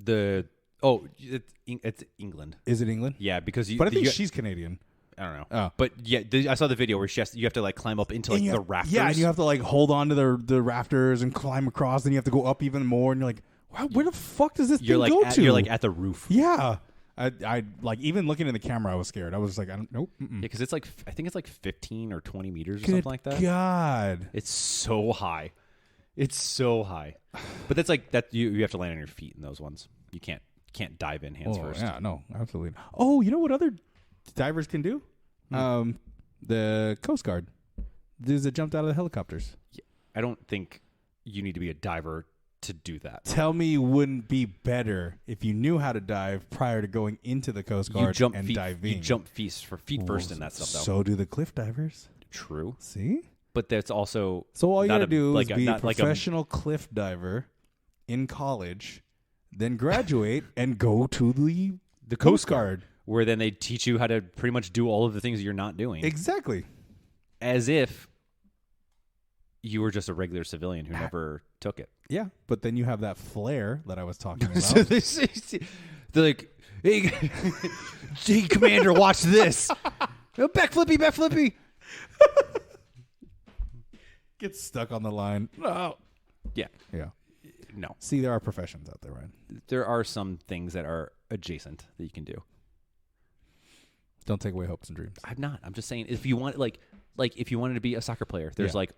it's England. Is it England? Yeah, because but I think she's Canadian. I don't know. Oh. But yeah, I saw the video where you have to like climb up into like the rafters. Yeah, and you have to like hold on to the rafters and climb across, and you have to go up even more, and you're like, wow, where the fuck does this thing go to? You're like at the roof. Yeah. I like even looking in the camera, I was scared. I was like, nope. Mm-mm. Yeah, because it's like I think it's like 15 or 20 meters or something like that. God, it's so high. It's so high. But that's like that. You have to land on your feet in those ones. You can't dive in hands first. Yeah, no, absolutely. Oh, you know what other divers can do? The Coast Guard. Dudes that jumped out of the helicopters. Yeah, I don't think you need to be a diver to do that. Tell me you wouldn't be better if you knew how to dive prior to going into the Coast Guard and diving. You jump feet first in that stuff, though. So do the cliff divers. True. See? But that's also... So all you got to do is be a professional cliff diver in college, then graduate and go to the Coast Guard, where then they teach you how to pretty much do all of the things you're not doing. Exactly. As if you were just a regular civilian who never took it. Yeah, but then you have that flair that I was talking about. So they're like, hey, hey, Commander, watch this. Oh, back flippy. Get stuck on the line. Oh. Yeah. Yeah. No. See, there are professions out there, Ryan. There are some things that are adjacent that you can do. Don't take away hopes and dreams. I'm not. I'm just saying, if you want, like if you wanted to be a soccer player, there's Yeah. like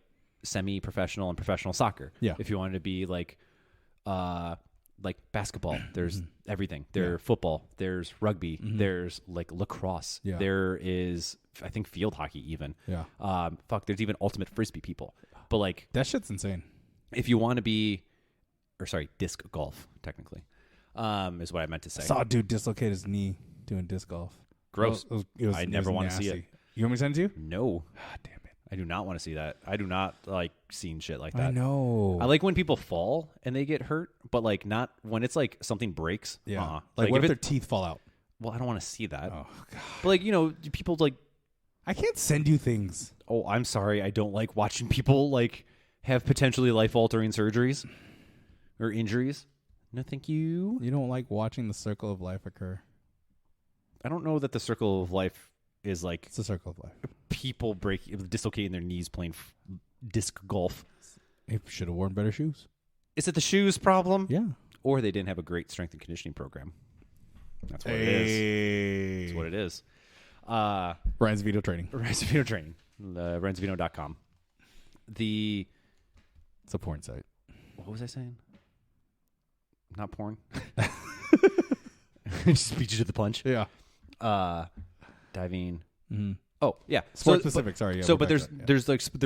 semi-professional and professional soccer. Yeah. If you wanted to be like basketball, there's everything. There's football. There's rugby. There's like lacrosse. Yeah. There is, I think, field hockey even. Yeah. There's even ultimate frisbee people. But like, That shit's insane. if you want to be, disc golf technically, is what I meant to say. Saw a dude dislocate his knee doing disc golf. Gross. I never want to see it. You want me to send it to you? No. Damn it. I do not want to see that. I do not like seeing shit like that. I know. I like when people fall and they get hurt, but like not when it's like something breaks. Yeah. Like what if their teeth fall out? Well, I don't want to see that. Oh, God. But like, people like, I can't send you things. oh, I'm sorry. I don't like watching people like have potentially life-altering surgeries or injuries. No, thank you. You don't like watching the circle of life occur. I don't know that the circle of life is like It's a circle of life. people dislocating their knees playing disc golf. They should have worn better shoes. Is it the shoes problem? Yeah. Or they didn't have a great strength and conditioning program. That's what it is. That's what it is. Ryan's Veto Training. Ryan's Video Training. RyansVino.com. It's a porn site. What was I saying? Not porn. Just beat you to the punch. Yeah. Diving. Mm-hmm. Oh yeah, Sport specific. Sorry. Yeah, but there's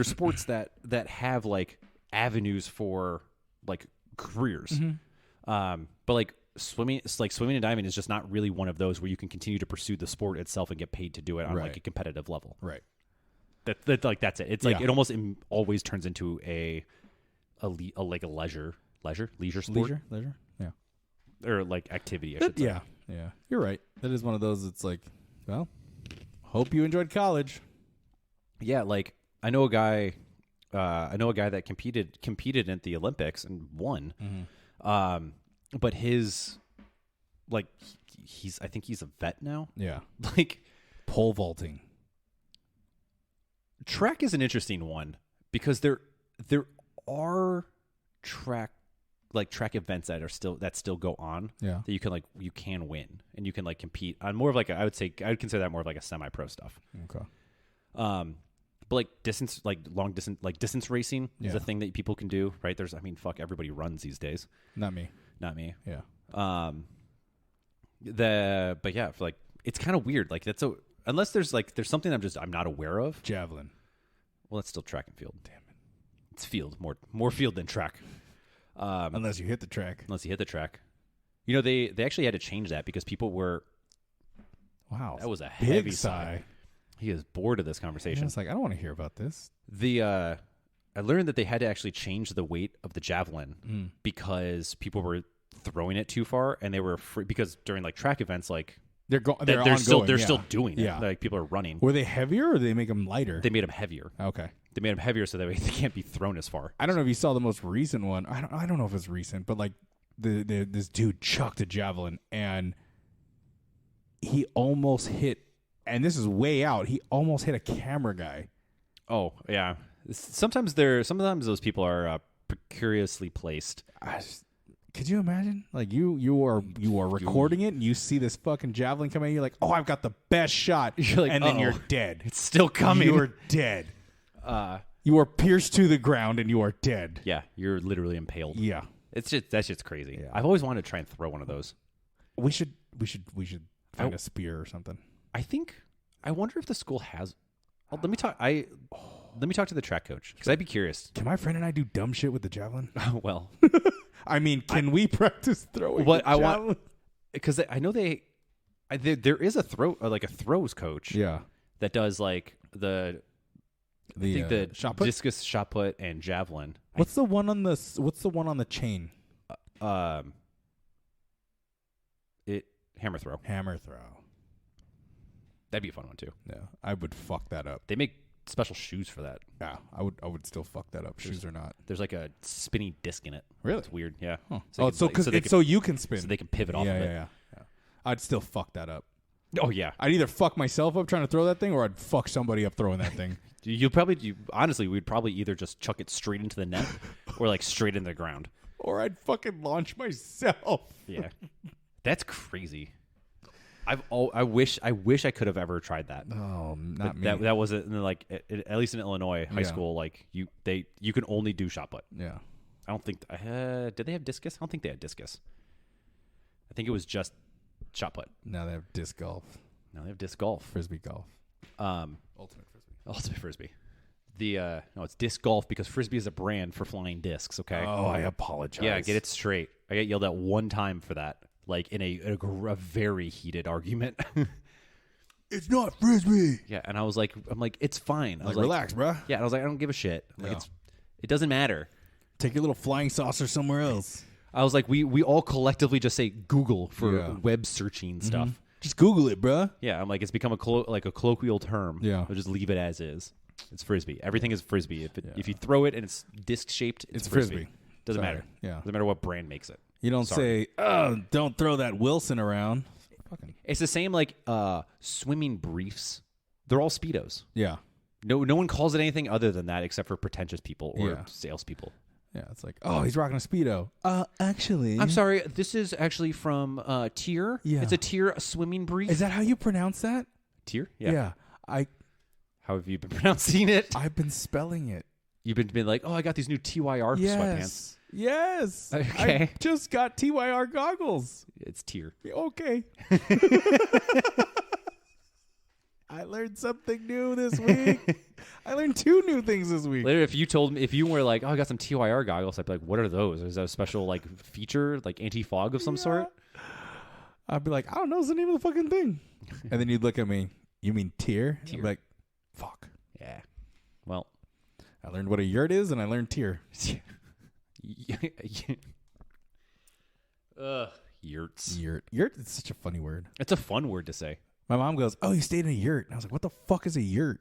sports that have like avenues for like careers. Mm-hmm. But like swimming and diving is just not really one of those where you can continue to pursue the sport itself and get paid to do it on like a competitive level. Right. That's it. It's like it almost always turns into a leisure sport. Leisure. Yeah. Or like activity. I should say. Yeah. You're right. That is one of those. It's like, well, hope you enjoyed college. Yeah, like I know a guy that competed at the Olympics and won. Mm-hmm. But his like I think he's a vet now. Yeah. Like pole vaulting. Track is an interesting one because there are track events that still go on. Yeah. That you can win and you can like compete on more of like I would consider that more of like a semi-pro stuff. Okay. But like long distance racing is a thing that people can do, right? Everybody runs these days. Not me. Yeah. It's kind of weird. Like unless there's something I'm not aware of. Javelin. Well, that's still track and field. Damn it. It's field, more field than track. Unless you hit the track. You know, they actually had to change that because people were. Wow. That was a big heavy sigh. He is bored of this conversation. It's like, I don't want to hear about this. I learned that they had to actually change the weight of the javelin because people were throwing it too far, and they were because during like track events, like they're still doing it. Yeah. Like people are running. Were they heavier or did they make them lighter? They made them heavier. Okay. They made them heavier so that way they can't be thrown as far. I don't know if you saw the most recent one. I don't know if it's recent, but like this dude chucked a javelin and he almost hit. And this is way out. He almost hit a camera guy. Oh yeah. Sometimes those people are precariously placed. Could you imagine? Like you are recording it and you see this fucking javelin come in. You're like, oh, I've got the best shot. You're like, and then you're dead. It's still coming. You're dead. You are pierced to the ground and you are dead. Yeah, you're literally impaled. Yeah, that shit's crazy. Yeah. I've always wanted to try and throw one of those. We should find a spear or something. I wonder if the school has. Let me talk. Let me talk to the track coach because I'd be curious. Can my friend and I do dumb shit with the javelin? Well, I mean, can we practice throwing? What I want because I know there is a throws coach. Yeah, that does like the shot put? discus, shot put, and javelin. What's the one on the chain? Hammer throw. Hammer throw. That'd be a fun one too. Yeah, I would fuck that up. They make special shoes for that. Yeah, I would still fuck that up. Shoes or not. There's like a spinny disc in it. Really? It's weird. Yeah. Huh. So you can spin. So they can pivot off of it. Yeah. I'd still fuck that up. Oh yeah. I'd either fuck myself up trying to throw that thing, or I'd fuck somebody up throwing that thing. Honestly, we'd probably either just chuck it straight into the net or like straight into the ground. Or I'd fucking launch myself. Yeah. That's crazy. I wish I could have ever tried that. Oh, not me. That wasn't like at least in Illinois high school. Like you can only do shot put. Yeah. I don't think did they have discus? I don't think they had discus. I think it was just shot put. Now they have disc golf. Now they have disc golf, Frisbee golf. Ultimate frisbee. No, it's disc golf because frisbee is a brand for flying discs. Okay. Oh, I apologize. Yeah, get it straight. I got yelled at one time for that, like in a very heated argument. It's not frisbee. Yeah, and I'm like, it's fine. I was like, relax, bro. Yeah, and I was like, I don't give a shit. Like, it doesn't matter. Take your little flying saucer somewhere else. I was like, we all collectively just say Google for web searching stuff. Just Google it, bro. Yeah, I'm like, it's become a colloquial term. Yeah, we'll just leave it as is. It's frisbee. Everything is frisbee. If you throw it and it's disc shaped, it's frisbee. Doesn't matter. Yeah, doesn't matter what brand makes it. You don't say, "Oh, don't throw that Wilson around." It's the same like swimming briefs. They're all Speedos. Yeah. No one calls it anything other than that except for pretentious people or salespeople. Yeah, it's like, oh, he's rocking a Speedo. Actually, I'm sorry. This is actually from Tier. Yeah. It's a Tier swimming brief. Is that how you pronounce that? Tier? Yeah. How have you been pronouncing it? I've been spelling it. You've been like, oh, I got these new TYR sweatpants. Yes. Okay. I just got TYR goggles. It's Tier. Okay. I learned something new this week. I learned 2 new things this week. Later, if you were like, oh, I got some TYR goggles, I'd be like, what are those? Is that a special like feature, like anti-fog of some sort? I'd be like, I don't know, it's the name of the fucking thing. And then you'd look at me, you mean tier? I'd be like, fuck. Yeah. Well, I learned what a yurt is, and I learned tier. Yurts. Yurt. Yurt is such a funny word. It's a fun word to say. My mom goes, oh, you stayed in a yurt. And I was like, what the fuck is a yurt?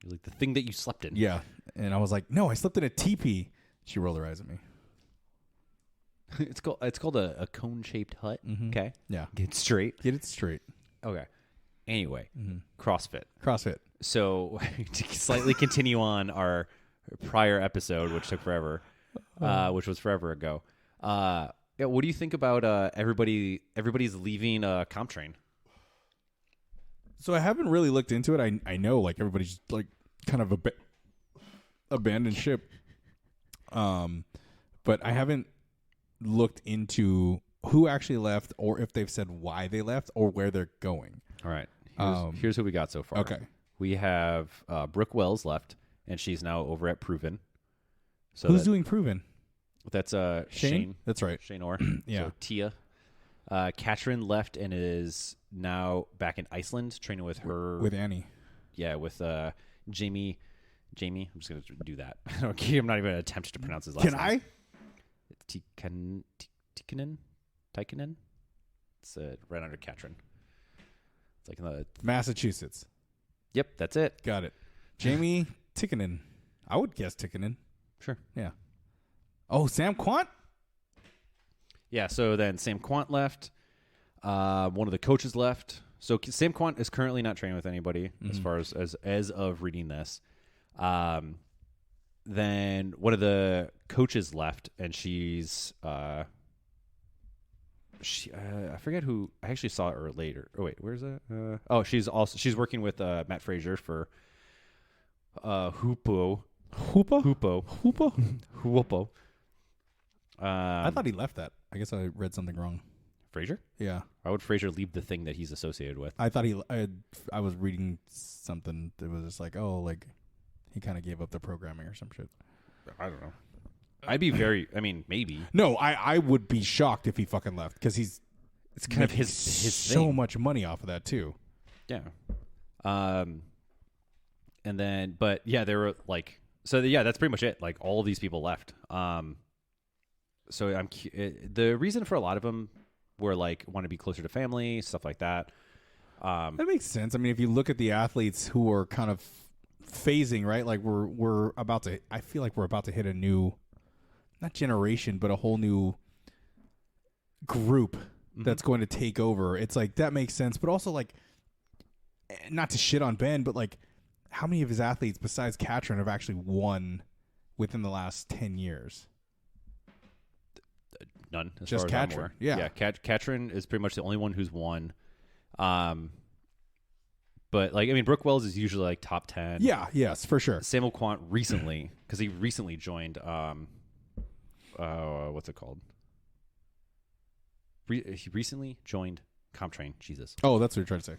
Like the thing that you slept in. Yeah. And I was like, no, I slept in a teepee. She rolled her eyes at me. It's called a cone-shaped hut. Mm-hmm. Okay. Yeah. Get it straight. Get it straight. Okay. Anyway, CrossFit. So to slightly continue on our prior episode, which took forever, which was forever ago. What do you think about everybody's leaving CompTrain? So I haven't really looked into it. I know like everybody's like kind of abandoned ship. But I haven't looked into who actually left or if they've said why they left or where they're going. All right. Here's who we got so far. Okay. We have Brooke Wells left, and she's now over at Proven. So who's doing Proven? That's Shane. That's right. Shane Orr. Yeah. So Tia. Katrin left and is now back in Iceland training with her. With Annie. Yeah, with Jamie. I'm just going to do that. I'm not even going to attempt to pronounce his last name. Can I? Tikkanen? It's right under Katrin. It's like in the Massachusetts. Yep, that's it. Got it. Jamie Tikkanen. I would guess Tikkanen. Sure. Yeah. Oh, Sam Quant? Yeah, so then Sam Quant left. One of the coaches left. So Sam Quant is currently not training with anybody as far as of reading this. Then one of the coaches left, and she's I forget who. I actually saw her later. Oh wait, where's that? She's working with Matt Frazier for Hoopo. I thought he left that. I guess I read something wrong. Frazier? Yeah. Why would Frazier leave the thing that he's associated with? I thought I was reading something that was just like, oh, like he kind of gave up the programming or some shit. I don't know. I'd be very. I mean, maybe. No, I would be shocked if he fucking left because it's kind of his so thing. Much money off of that too. Yeah. And then, but yeah, they were like, so yeah, that's pretty much it. Like all of these people left. So the reason for a lot of them were like want to be closer to family, stuff like that. That makes sense. I mean, if you look at the athletes who are kind of phasing, right? Like we're about to. I feel like we're about to hit a new, not generation, but a whole new group that's going to take over. It's like that makes sense, but also like, not to shit on Ben, but like, how many of his athletes besides Katrin have actually won within the last 10 years? None. As Just far as I'm Katrin. aware. Yeah. Katrin is pretty much the only one who's won. But like, I mean, Brooke Wells is usually like top 10. Yeah. Yes, for sure. Samuel Quant recently, because he recently joined, what's it called? He recently joined CompTrain. Jesus. Oh, that's what you're trying to say.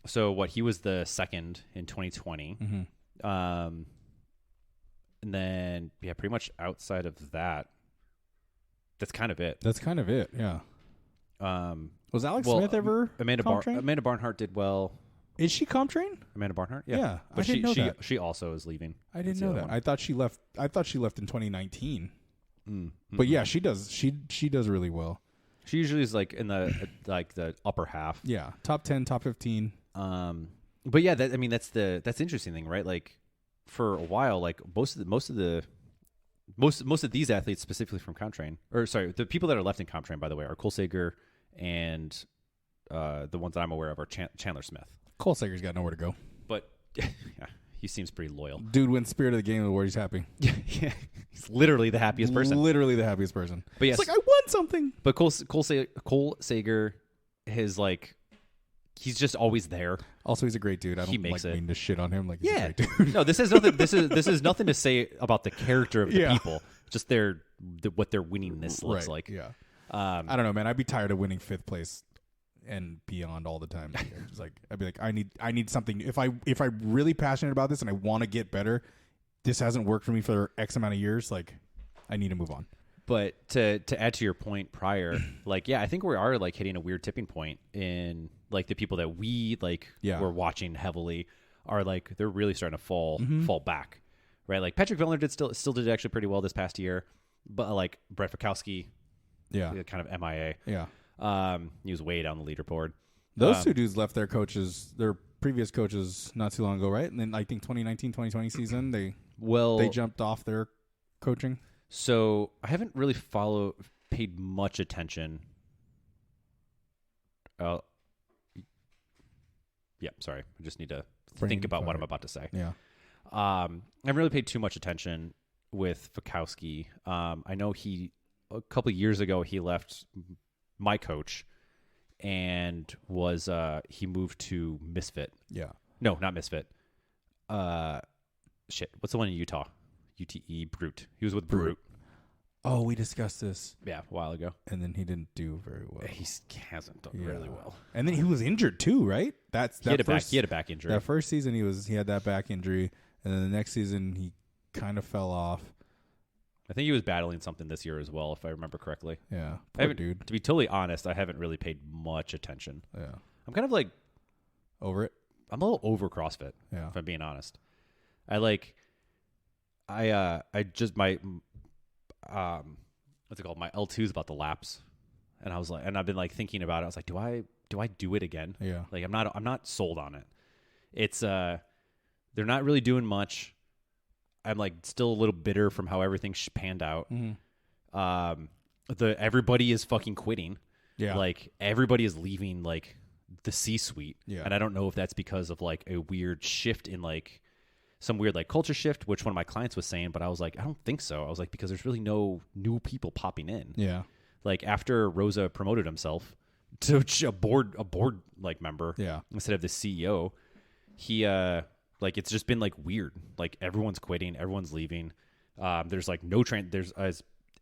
So what, he was the second in 2020. Mm-hmm. And then, yeah, pretty much outside of that, that's kind of it. Yeah. Was Alex Smith ever Amanda CompTrain? Amanda Barnhart did well. Is she CompTrain? Amanda Barnhart? Yeah. But I didn't know that. She also is leaving. I didn't That's the know other that. one. I thought she left in 2019. Mm-hmm. But yeah, she does. She does really well. She usually is like in the like the upper half. Yeah, top 10, top 15. But yeah, that's the interesting thing, right? Like for a while, like most of these athletes, specifically from CompTrain, or sorry, the people that are left in CompTrain, by the way, are Cole Sager and the ones that I'm aware of are Chandler Smith. Cole Sager's got nowhere to go. But yeah, he seems pretty loyal. Dude wins Spirit of the Game Award. He's happy. Yeah, he's literally the happiest person. Literally the happiest person. But yes, it's like I won something. But Cole Sager, his like, he's just always there. Also, he's a great dude. I don't mean to shit on him. Like, he's a great dude. No, this is nothing. This is nothing to say about the character of the people. Just what their winningness looks like. Yeah. I don't know, man. I'd be tired of winning 5th place and beyond all the time. It's like I'd be like, I need something. If I'm really passionate about this and I want to get better, this hasn't worked for me for X amount of years. Like, I need to move on. But to add to your point prior, like, yeah, I think we are like hitting a weird tipping point in like the people that we like were watching heavily are like they're really starting to fall back, right? Like Patrick Vellner still did actually pretty well this past year, but like Brett Fikowski, kind of MIA. Yeah. He was way down the leaderboard. Those two dudes left their previous coaches not too long ago, right? And then I think 2019, 2020 season, they jumped off their coaching. So I haven't really paid much attention. Yeah, sorry. I just need to think about what I'm about to say. Yeah. I haven't really paid too much attention with Fikowski. I know a couple of years ago, he left my coach and he moved to Misfit. Yeah. No, not Misfit. Shit. What's the one in Utah? UTE Brute. He was with Brute. Oh, we discussed this. Yeah, a while ago. And then he didn't do very well. He hasn't done really well. And then he was injured too, right? He had a back injury. That first season he had that back injury, and then the next season he kind of fell off. I think he was battling something this year as well, if I remember correctly. Yeah, poor dude. To be totally honest, I haven't really paid much attention. Yeah, I'm kind of like over it. I'm a little over CrossFit. Yeah, if I'm being honest. I just my what's it called? My L2's about to lapse, and I was like, and I've been like thinking about it. I was like, do I do it again? Yeah, like I'm not sold on it. It's they're not really doing much. I'm like still a little bitter from how everything panned out. Mm-hmm. Everybody is fucking quitting. Yeah, like everybody is leaving like the C-suite. Yeah, and I don't know if that's because of like a weird shift in like some weird like culture shift, which one of my clients was saying, but I was like, I don't think so. I was like, because there's really no new people popping in. Yeah, like after Rosa promoted himself to a board like member, instead of the CEO, he like it's just been like weird. Like everyone's quitting, everyone's leaving. There's like no there's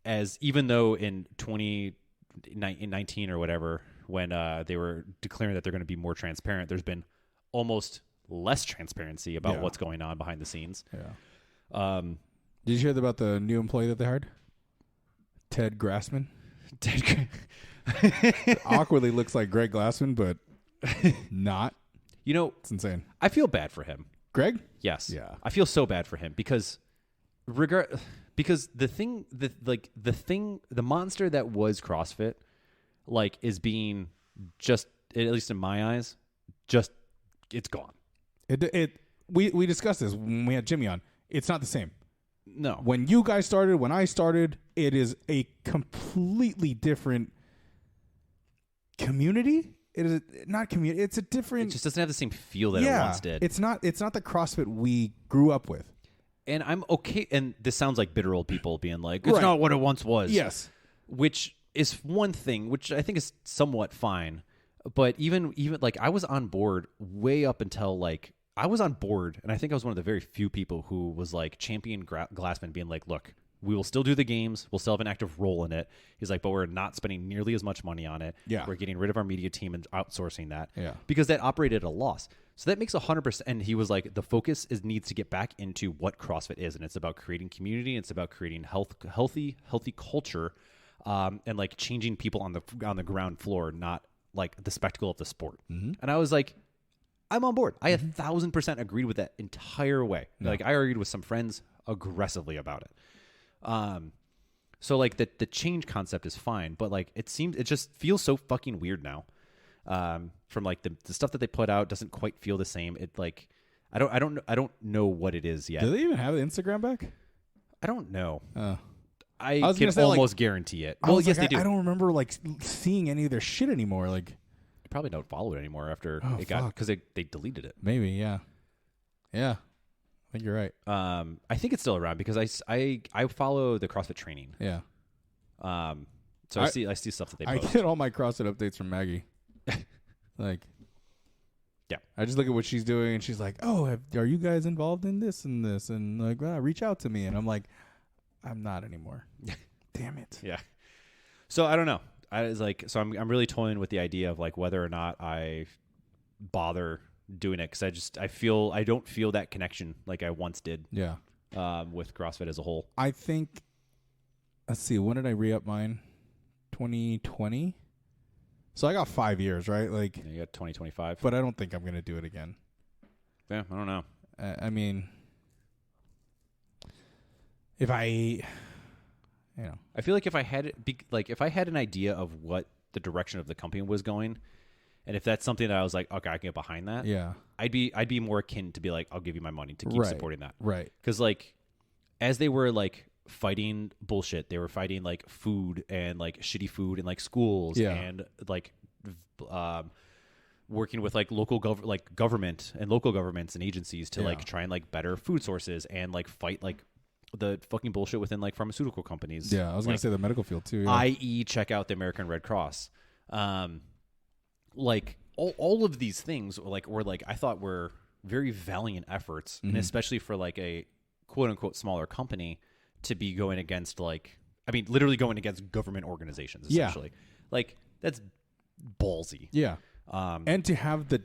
as even though in 2019 or whatever, when they were declaring that they're going to be more transparent, there's been almost less transparency about what's going on behind the scenes. Yeah. Did you hear about the new employee that they hired? Ted Grassman. Awkwardly looks like Greg Glassman, but not. You know, it's insane. I feel bad for him. Greg? Yes. Yeah. I feel so bad for him because because the monster that was CrossFit, like, is being just, at least in my eyes, just, it's gone. We discussed this when we had Jimmy on. It's not the same. No. When you guys started, when I started, it is a completely different community. It is not community. It's a different. It just doesn't have the same feel that it once did. It's not the CrossFit we grew up with. And I'm okay. And this sounds like bitter old people being like, it's not what it once was. Yes. Which is one thing, which I think is somewhat fine. But even like, I was on board way up until like, I was on board, and I think I was one of the very few people who was like champion Glassman being like, look, we will still do the games. We'll still have an active role in it. He's like, but we're not spending nearly as much money on it. Yeah. We're getting rid of our media team and outsourcing that. Yeah. Because that operated at a loss. So that makes 100%. And he was like, the focus needs to get back into what CrossFit is. And it's about creating community. It's about creating healthy culture, and like changing people on the ground floor, not like the spectacle of the sport. Mm-hmm. And I was like, I'm on board. I 1,000% agreed with that entire way. Yeah. Like, I argued with some friends aggressively about it. So like the change concept is fine, but like it just feels so fucking weird now. From like the stuff that they put out doesn't quite feel the same. It like, I don't know what it is yet. Do they even have the Instagram back? I don't know. I can say, almost guarantee it. Well, yes, they do. I don't remember like seeing any of their shit anymore. Like, I probably don't follow it anymore after it got, because they deleted it. Maybe, yeah. I think you're right. I think it's still around because I follow the CrossFit training. Yeah. So I see stuff that they post. I get all my CrossFit updates from Maggie. Like, yeah. I just look at what she's doing, and she's like, "Oh, are you guys involved in this and this?" And like, reach out to me, and I'm like, "I'm not anymore." Damn it. Yeah. So I don't know. I'm really toying with the idea of like whether or not I bother doing it, because I don't feel that connection like I once did. Yeah. With CrossFit as a whole. I think. Let's see. When did I re-up mine? 2020. So I got 5 years, right? Like, you got 2025. But I don't think I'm gonna do it again. Yeah, I don't know. I mean, if I feel like if I had an idea of what the direction of the company was going, and if that's something that I was like, okay, I can get behind that. Yeah. I'd be more akin to be like, I'll give you my money to keep supporting that. Right. Because like, as they were like fighting bullshit, they were fighting like food and like shitty food in like schools, and like working with like government and local governments and agencies to like try and like better food sources and like fight like the fucking bullshit within like pharmaceutical companies. Yeah, I was gonna say the medical field too. Yeah. I.e., check out the American Red Cross. Like all of these things were like I thought were very valiant efforts, and especially for like a quote unquote smaller company to be going against literally going against government organizations essentially. Like, that's ballsy. Yeah. And to have the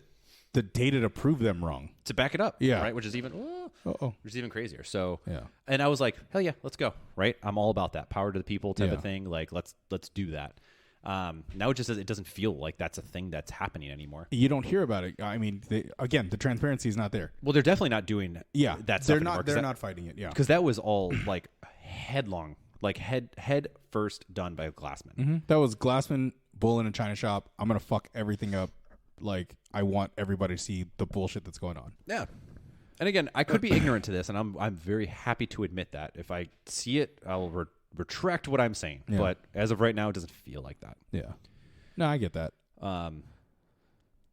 data to prove them wrong, to back it up. Yeah. Right. Which is even crazier. So, yeah. And I was like, hell yeah, let's go. Right. I'm all about that power to the people type of thing. Like, let's do that. Now it doesn't feel like that's a thing that's happening anymore. You don't hear about it. I mean, the transparency is not there. Well, they're definitely not doing that stuff anymore. They're not fighting it. Yeah. Because that was all like headlong, like head first done by Glassman. Mm-hmm. That was Glassman, Bull in a China shop. I'm going to fuck everything up. Like, I want everybody to see the bullshit that's going on. Yeah. And again, I could be ignorant to this, and I'm very happy to admit that. If I see it, I'll retract what I'm saying. Yeah. But as of right now, it doesn't feel like that. Yeah. No, I get that.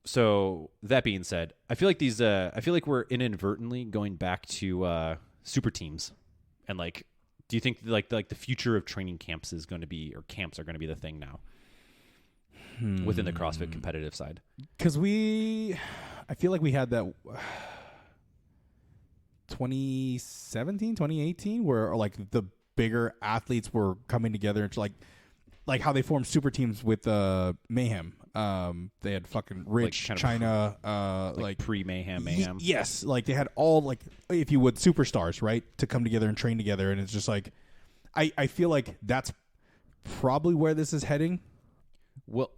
So that being said, I feel like we're inadvertently going back to super teams, and like, do you think like the future of training camps is going to be, or camps are going to be the thing now within the CrossFit competitive side? Because I feel like we had that 2017, 2018, where like the bigger athletes were coming together into like how they formed super teams with Mayhem. They had fucking Rich, like China, like pre-Mayhem. Yes, like they had all, like, if you would, superstars, right, to come together and train together, and it's just like, I feel like that's probably where this is heading. Well,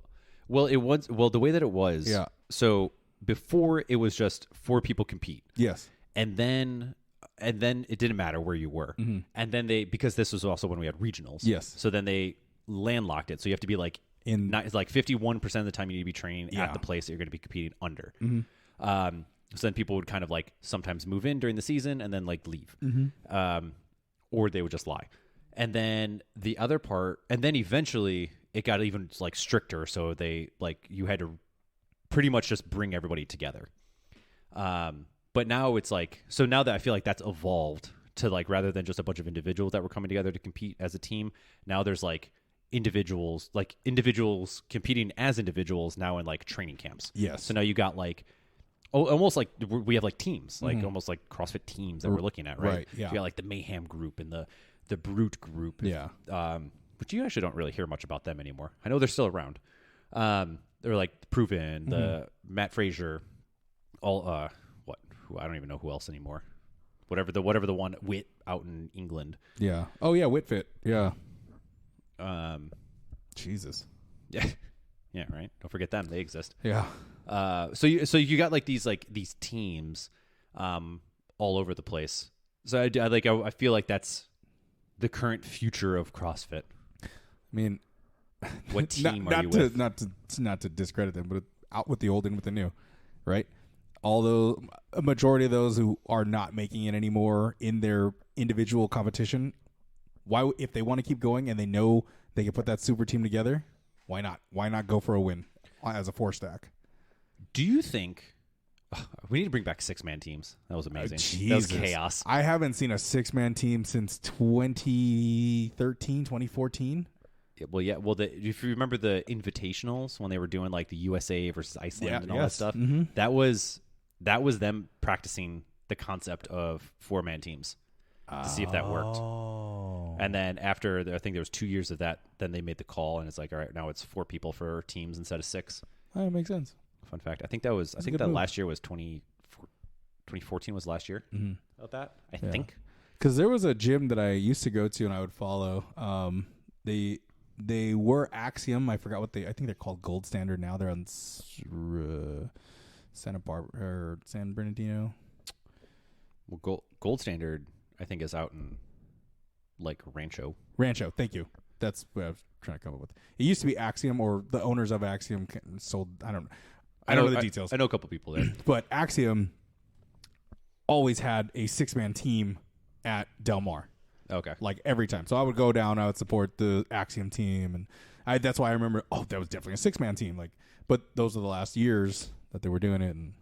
the way that it was. Yeah. So before, it was just 4 people compete. Yes. And then and then it didn't matter where you were. And then because this was also when we had regionals. Yes. So then they landlocked it. So you have to be like it's like 51% of the time you need to be training at the place that you're going to be competing under. So then people would kind of like sometimes move in during the season and then like leave, or they would just lie. And then the other part, and then eventually it got even like stricter. So they like you had to pretty much just bring everybody together. But now it's like, so now that I feel like that's evolved to like, rather than just a bunch of individuals that were coming together to compete as a team, now there's like individuals competing as individuals now in like training camps. Yes. So now you got like, almost like we have like teams, like almost like CrossFit teams that we're looking at, right? Yeah. So you got like the Mayhem group and the Brute group. Yeah. But you actually don't really hear much about them anymore. I know they're still around. They're like Proven, the Matt Frazier, all I don't even know who else anymore. Whatever the one Wit out in England. Yeah. Oh yeah, Whitfit. Yeah. Jesus. Yeah. Yeah. Right. Don't forget them. They exist. Yeah. So you got like these teams, all over the place. So I feel like that's the current future of CrossFit. I mean, what team are you with? Not to discredit them, but out with the old in with the new, right? Although a majority of those who are not making it anymore in their individual competition, why, if they want to keep going and they know they can put that super team together, why not? Why not go for a win as a 4-stack? Do you think we need to bring back 6-man teams? That was amazing. That was chaos. I haven't seen a 6-man team since 2013, 2014. Well, yeah. Well, if you remember the invitationals when they were doing like the USA versus Iceland and all that stuff, that was them practicing the concept of 4-man teams to see if that worked. And then after, I think there was 2 years of that, then they made the call, and it's like, all right, now it's 4 people for teams instead of 6. That makes sense. Fun fact. I think that last year was 2014 was last year of that. I think. Because there was a gym that I used to go to and I would follow. They were Axiom. I forgot what I think they're called Gold Standard now. They're on Santa Barbara or San Bernardino. Well, Gold Standard, I think, is out in like Rancho. Thank you. That's what I was trying to come up with. It used to be Axiom, or the owners of Axiom sold. I don't know the details. I know a couple people there. But Axiom always had a 6-man team at Del Mar. Okay. Like every time. So I would go down, I would support the Axiom team, and that's why I remember, that was definitely a 6-man team. Like, but those are the last years that they were doing it, and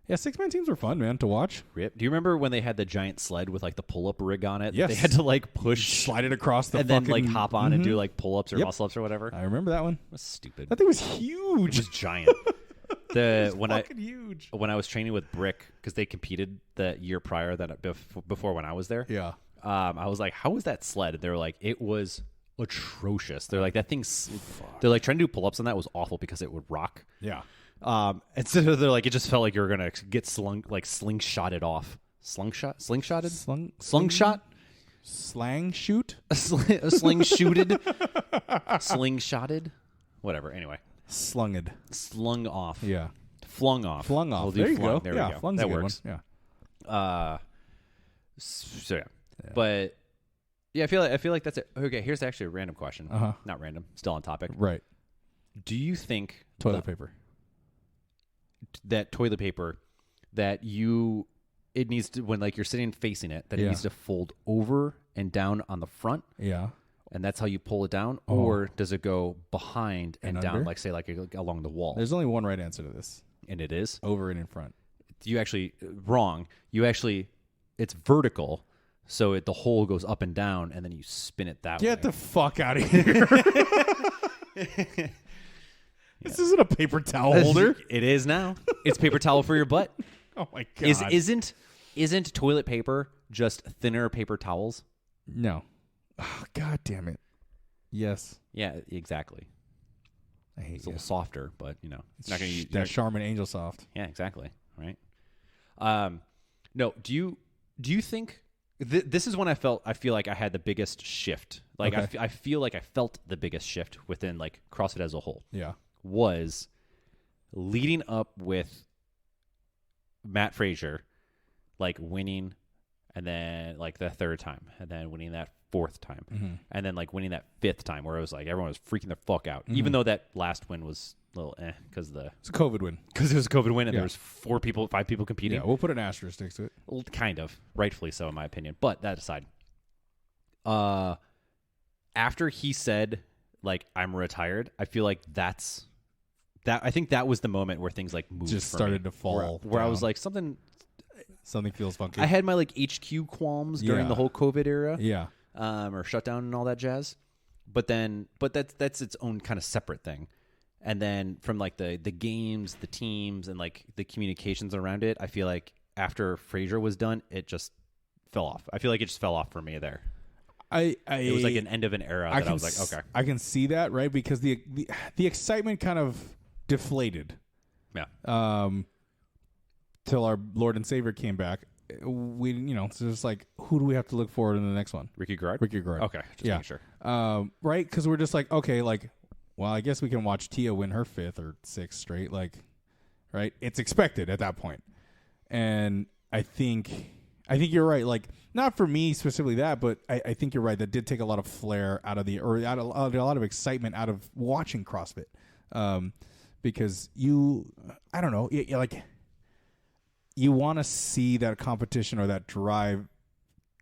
yeah, 6-man teams were fun, man, to watch. Rip. Do you remember when they had the giant sled with like the pull-up rig on it? Yes. They had to like push, slide it across the and then like hop on and do like pull-ups or muscle-ups or whatever. I remember that one. That's stupid. That thing was huge. It was giant. Huge. When I was training with Brick, because they competed the year prior, before when I was there. Yeah. I was like, how was that sled? And they were like, it was atrocious. They're like, that thing's, they're like trying to do pull-ups on that was awful because it would rock. Yeah. And so they're like, it just felt like you were going to get slingshotted off. Slingshotted? Slingshot? Slang shoot? Slingshotted? Whatever. Anyway. Slung off. Yeah. Flung off. Flung off. We'll There you flung. go. There yeah, we go. flung's That a good works. one. Yeah. So yeah. But yeah, I feel like that's it. Okay, here's actually a random question. Not random, still on topic. Right. Do you think Toilet paper that it needs to, when like you're sitting facing it, that it needs to fold over and down on the front? Yeah. And that's how you pull it down, or does it go behind and down, under? like say like along the wall? There's only one right answer to this. And it is over and in front. You actually wrong. It's vertical, so the hole goes up and down, and then you spin it that way. Get the fuck out of here! This isn't a paper towel holder. It is now. It's paper towel for your butt. Oh my god! Isn't toilet paper just thinner paper towels? No. Oh, god damn it. Yes. Yeah, exactly. I hate it's a little softer, but it's not going to use that Charmin Angel Soft. Yeah, exactly. Right. No. Do you think this is when I feel like I had the biggest shift? Like I feel like I felt the biggest shift within like CrossFit as a whole. Yeah. Was leading up with Matt Frazier, like winning and then like the third time, and then winning that fourth time, Mm-hmm. and then like winning that fifth time, where it was like everyone was freaking the fuck out, even though that last win was a little because It's a COVID win. it was a COVID win, and Yeah. there was 5 people competing. Yeah, we'll put an asterisk next to it. Well, kind of, rightfully so in my opinion. But that aside, after he said like I'm retired, I feel like that. I think that was the moment where things like moved. Just for started me, to fall. where I was down. like something feels funky. I had my like HQ qualms during Yeah. the whole COVID era, yeah. or shutdown and all that jazz. But that's its own kind of separate thing. And then from like the games, the teams, and like the communications around it, I feel like after Frazier was done, it just fell off. I feel like it just fell off for me there. It was like an end of an era that I was like, okay, I can see that, right? Because the excitement kind of deflated. yeah, Till our Lord and Savior came back. We, it's just like, who do we have to look forward in the next one? Ricky Garrard. Okay, just making sure. Right? Because we're just like, okay, like, well, I guess we can watch Tia win her 5th or 6th straight, like, right? It's expected at that point. And I think you're right. Like, not for me specifically that, but I think you're right. That did take a lot of flair out of a lot of excitement out of watching CrossFit, because I don't know, like, you want to see that competition or that drive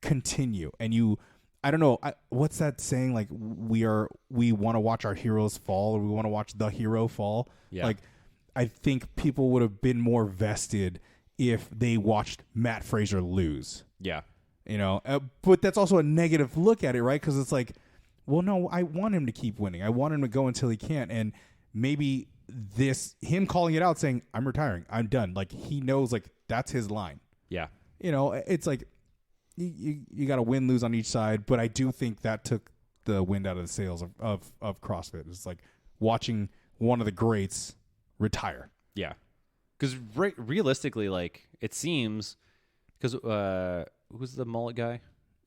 continue, and I don't know, what's that saying? Like, we want to watch our heroes fall, or we want to watch the hero fall. Yeah. Like, I think people would have been more vested if they watched Matt Frazier lose. Yeah. But that's also a negative look at it, right? Because it's like, well, no, I want him to keep winning. I want him to go until he can't. And maybe him calling it out, saying, I'm retiring, I'm done. Like, he knows, like, that's his line. Yeah. It's like, you got to win, lose on each side. But I do think that took the wind out of the sails of CrossFit. It's like watching one of the greats retire. Yeah. Because realistically, like, it seems, because who's the mullet guy?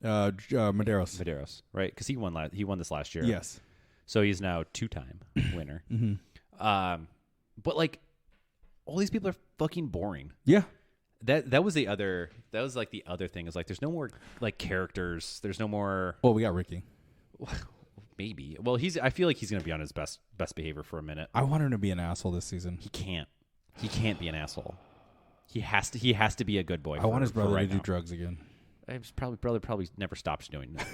Medeiros, right? Because he won this last year. Yes. So he's now 2-time winner. Mm-hmm. But like, all these people are fucking boring. Yeah. That was the other thing is like, there's no more like characters. There's no more. Well, we got Ricky. Maybe. Well, I feel like he's gonna be on his best behavior for a minute. I want him to be an asshole this season. He can't be an asshole. He has to be a good boy. I want his brother to do now. drugs again. His brother never stops doing that.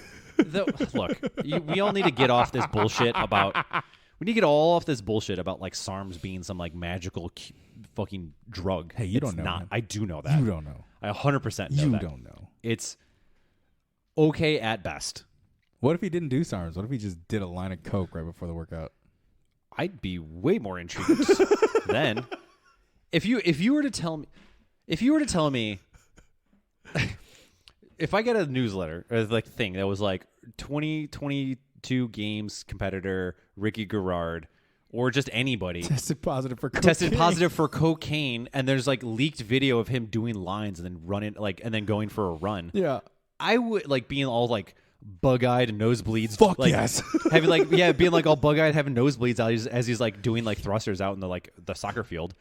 Look, we all need to get off this bullshit about. We need to get all off this bullshit about like SARMs being some like magical fucking drug. Hey, you don't know. Not. Man. I do know that. You don't know. I 100% know you that. don't know. It's okay at best. What if he didn't do SARMs? What if he just did a line of coke right before the workout? I'd be way more intrigued then. If you were to tell me if I get a newsletter or like thing that was like 2022 games competitor Ricky Garrard or just anybody tested positive for cocaine, and there's like leaked video of him doing lines and then running like and then going for a run. Yeah. I would like being all like bug-eyed and nosebleeds. Fuck like, yes. Having like being like all bug-eyed, having nosebleeds out as he's like doing like thrusters out in the soccer field.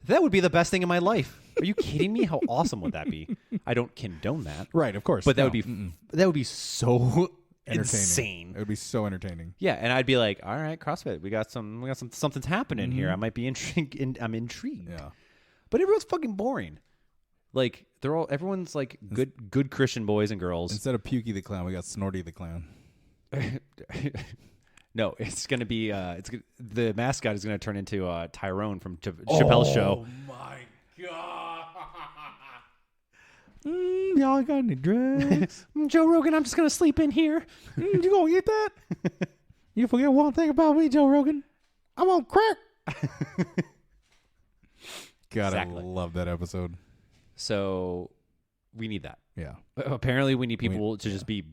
That would be the best thing in my life. Are you kidding me? How awesome would that be? I don't condone that. Right, of course. But that would be so insane. It would be so entertaining. Yeah, and I'd be like, all right, CrossFit, we got something's happening here. I might be intrigued. I'm intrigued. Yeah. But everyone's fucking boring. Like everyone's like good Christian boys and girls. Instead of Pukey the Clown, we got Snorty the Clown. No, it's gonna be the mascot is gonna turn into Tyrone from Chappelle's show. Oh my god! Y'all got any drugs? Joe Rogan, I'm just gonna sleep in here. You gonna get that? You forget one thing about me, Joe Rogan. I'm on crack. God, exactly. I love that episode. So we need that. Yeah. Apparently, we need people to just be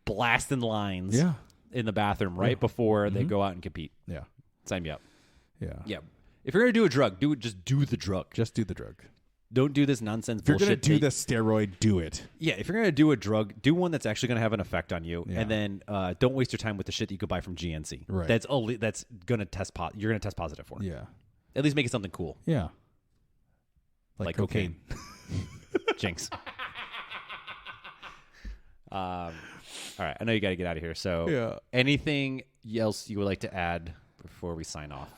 blasting lines. Yeah. In the bathroom right before they go out and compete. Yeah. Sign me up. Yeah. Yeah. If you're going to do a drug, just do the drug. Just do the drug. Don't do this nonsense bullshit. If you're going to do the steroid, do it. Yeah. If you're going to do a drug, do one that's actually going to have an effect on you. Yeah. And then don't waste your time with the shit that you could buy from GNC. Right. That's going to test you're going to test positive for. Yeah. At least make it something cool. Yeah. Like cocaine. Jinx. All right, I know you got to get out of here. So, Yeah. anything else you would like to add before we sign off?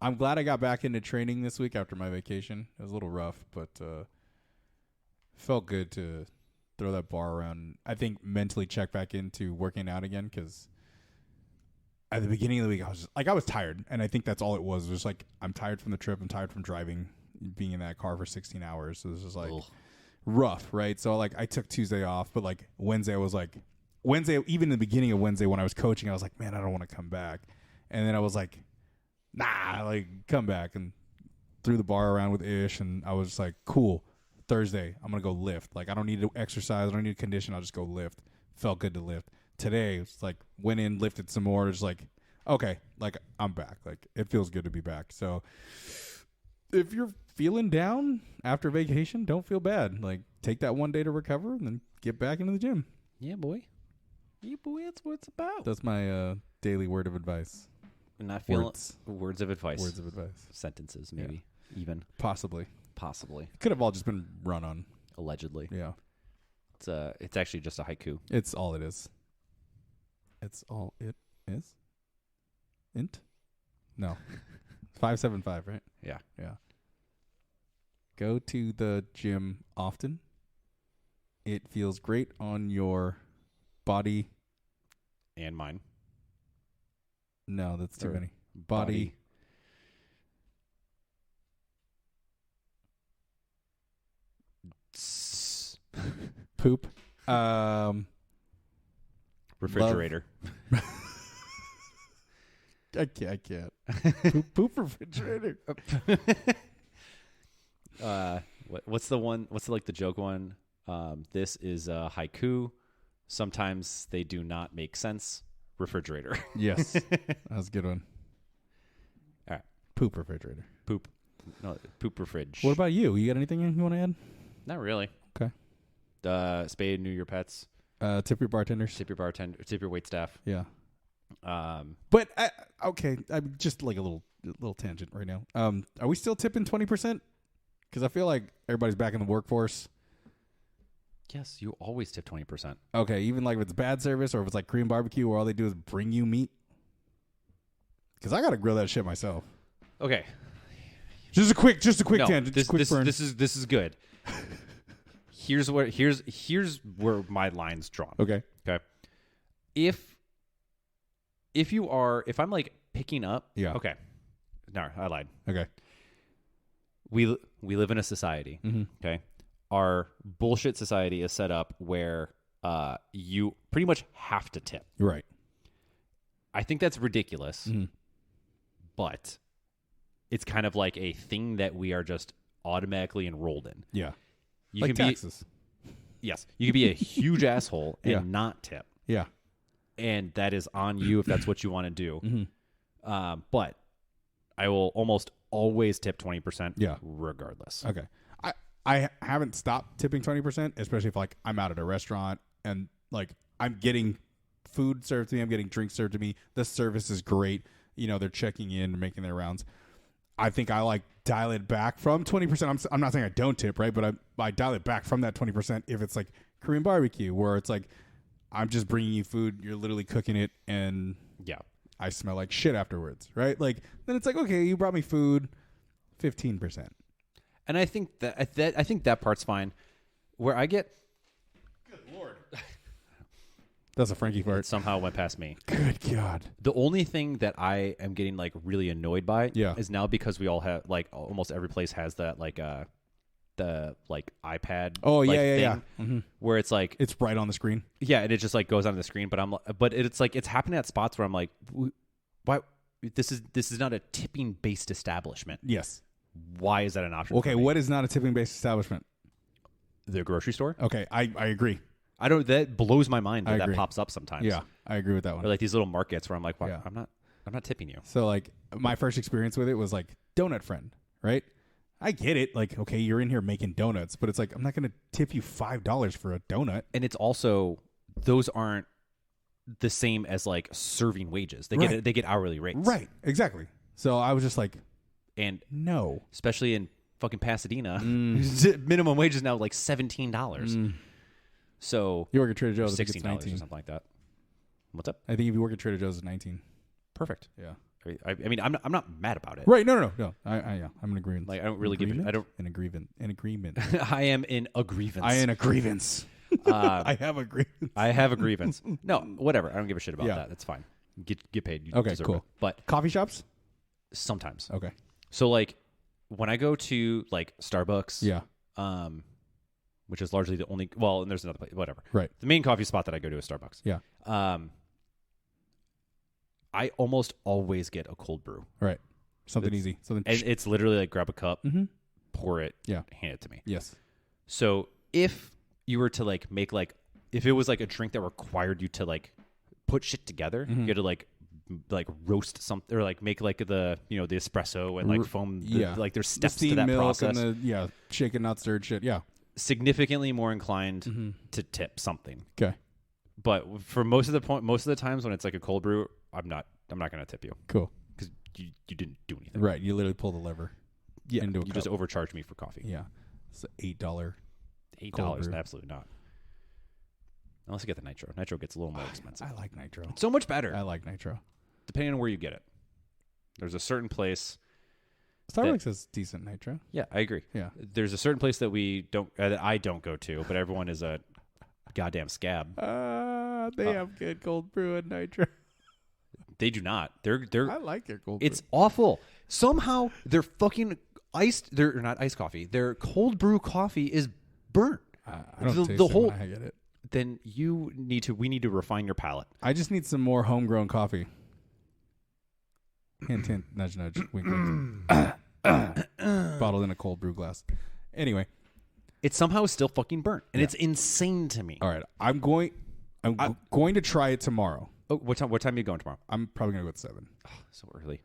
I'm glad I got back into training this week after my vacation. It was a little rough, but felt good to throw that bar around. I think mentally check back into working out again because at the beginning of the week I was tired, and I think that's all it was. It was like I'm tired from the trip. I'm tired from driving, being in that car for 16 hours. So it was just like rough, right? So like I took Tuesday off, but like Wednesday even in the beginning of Wednesday when I was coaching, I was like, man, I don't want to come back. And then I was like, nah, like come back, and threw the bar around with Ish, and I was just like, cool. Thursday, I'm gonna go lift. Like I don't need to exercise, I don't need to condition. I'll just go lift. Felt good to lift. Today, it's like went in, lifted some more. It's like, okay, like I'm back. Like it feels good to be back. So if you're feeling down after vacation, don't feel bad. Like take that one day to recover, and then get back into the gym. Yeah, boy. Yeah, boy. That's what it's about. That's my daily word of advice. Not feeling words of advice. Words of advice. Sentences, maybe. Yeah. Even. Possibly. Could have all just been run on. Allegedly. Yeah. It's actually just a haiku. It's all it is. It's all it is? Int? No. 575, right? Yeah. Yeah. Go to the gym often. It feels great on your body. And mine. No, that's too many. Body. Poop. Refrigerator. I can't. Poop refrigerator. What's the joke one? This is a haiku. Sometimes they do not make sense. Refrigerator. Yes. That was a good one. All right. Poop refrigerator. Poop refridge. What about you? You got anything you want to add? Not really. Okay. Spay and neuter your pets. Tip your bartenders. Tip your wait staff. Yeah. But okay, I'm just like a little tangent right now. Are we still tipping 20%? Because I feel like everybody's back in the workforce. Yes, you always tip 20%. Okay, even like if it's bad service or if it's like Korean barbecue where all they do is bring you meat. Because I gotta grill that shit myself. Okay. Just a quick tangent. This is good. Here's where my line's drawn. Okay. If I'm like picking up. Yeah. Okay. No, I lied. Okay. We live in a society. Mm-hmm. Okay. Our bullshit society is set up where you pretty much have to tip. Right. I think that's ridiculous. Mm-hmm. But it's kind of like a thing that we are just automatically enrolled in. Yeah. You like can taxes. Yes. You can be a huge asshole and not tip. Yeah. And that is on you if that's what you want to do. Mm-hmm. But I will almost always tip 20%. Yeah. Regardless. Okay. I haven't stopped tipping 20%, especially if like I'm out at a restaurant and like I'm getting food served to me, I'm getting drinks served to me. The service is great. You know, they're checking in, making their rounds. I think I like dial it back from 20%. I'm not saying I don't tip, right? But I dial it back from that 20% if it's like Korean barbecue where it's like I'm just bringing you food, you're literally cooking it, and I smell like shit afterwards, right? Like then it's like, okay, you brought me food, 15%. And I think that part's fine. Where I get, good Lord, that's a Frankie fart. it somehow went past me. Good God. The only thing that I am getting like really annoyed by is now because we all have like almost every place has that like the like iPad. Oh like, yeah. thing, mm-hmm. Where it's like it's right on the screen. Yeah, and it just like goes on the screen. But it's like it's happening at spots where I'm like, why? This is not a tipping based establishment. Yes. Why is that an option? Okay, what is not a tipping based establishment? The grocery store. Okay, I agree. That blows my mind that pops up sometimes. Yeah, I agree with that one. Or like these little markets where I'm like, well, I'm not tipping you. So like my first experience with it was like Donut Friend, right? I get it. Like, okay, you're in here making donuts, but it's like I'm not going to tip you $5 for a donut. And it's also those aren't the same as like serving wages. They get hourly rates. Right. Exactly. So I was just like, and no, especially in fucking Pasadena, minimum wage is now like $17. So You work at Trader Joe's, I think it's $16 $19. or something like that. What's up? I think if you work at Trader Joe's, it's 19. Perfect. Yeah. I mean, I'm not mad about it. Right. No. Yeah. I'm in agreement. Like I don't really give it. I don't. An agreement. I am in a grievance. I am a grievance. I have a grievance. I have a grievance. No, whatever. I don't give a shit about that. That's fine. Get paid. You Okay, deserve cool. it. But Coffee shops? sometimes. Okay. So like when I go to like Starbucks, Yeah. which is largely the only. Well, and there's another place. Whatever. Right. The main coffee spot that I go to is Starbucks. Yeah. I almost always get a cold brew. Right. Something easy. Something. And it's literally like grab a cup, Mm-hmm. pour it, Yeah. hand it to me. Yes. So if you were to like make like, if it was like a drink that required you to like put shit together, you had to like roast something or like make like the the espresso and like foam. Like there's steps the to that milk process. And the shaken, not stirred shit. Yeah. Significantly more inclined to tip something. Okay. But for most of the times when it's like a cold brew, I'm not gonna tip you Cool. because you didn't do anything. Right. You literally pull the lever. Yeah. Into a You cup. just overcharged me for coffee. Yeah. It's $8. $8, absolutely not. Unless you get the nitro. Nitro gets a little more expensive. I like nitro. It's so much better. I like nitro. Depending on where you get it. There's a certain place. Starbucks has decent nitro. Yeah, I agree. Yeah. There's a certain place that that I don't go to, but everyone is a goddamn scab. They have good cold brew and nitro. They do not. They're I like their cold It's awful. Somehow their fucking they're not iced coffee. Their cold brew coffee is burnt. brew. I don't taste the it whole when I get it. Then we need to refine your palate. I just need some more homegrown coffee. Hint, hint, nudge, nudge, wink, wink. Bottled in a cold brew glass. Anyway. It somehow is still fucking burnt, and it's insane to me. All right. I'm going to try it tomorrow. Oh, what time are you going tomorrow? I'm probably going to go at 7. Oh, so early.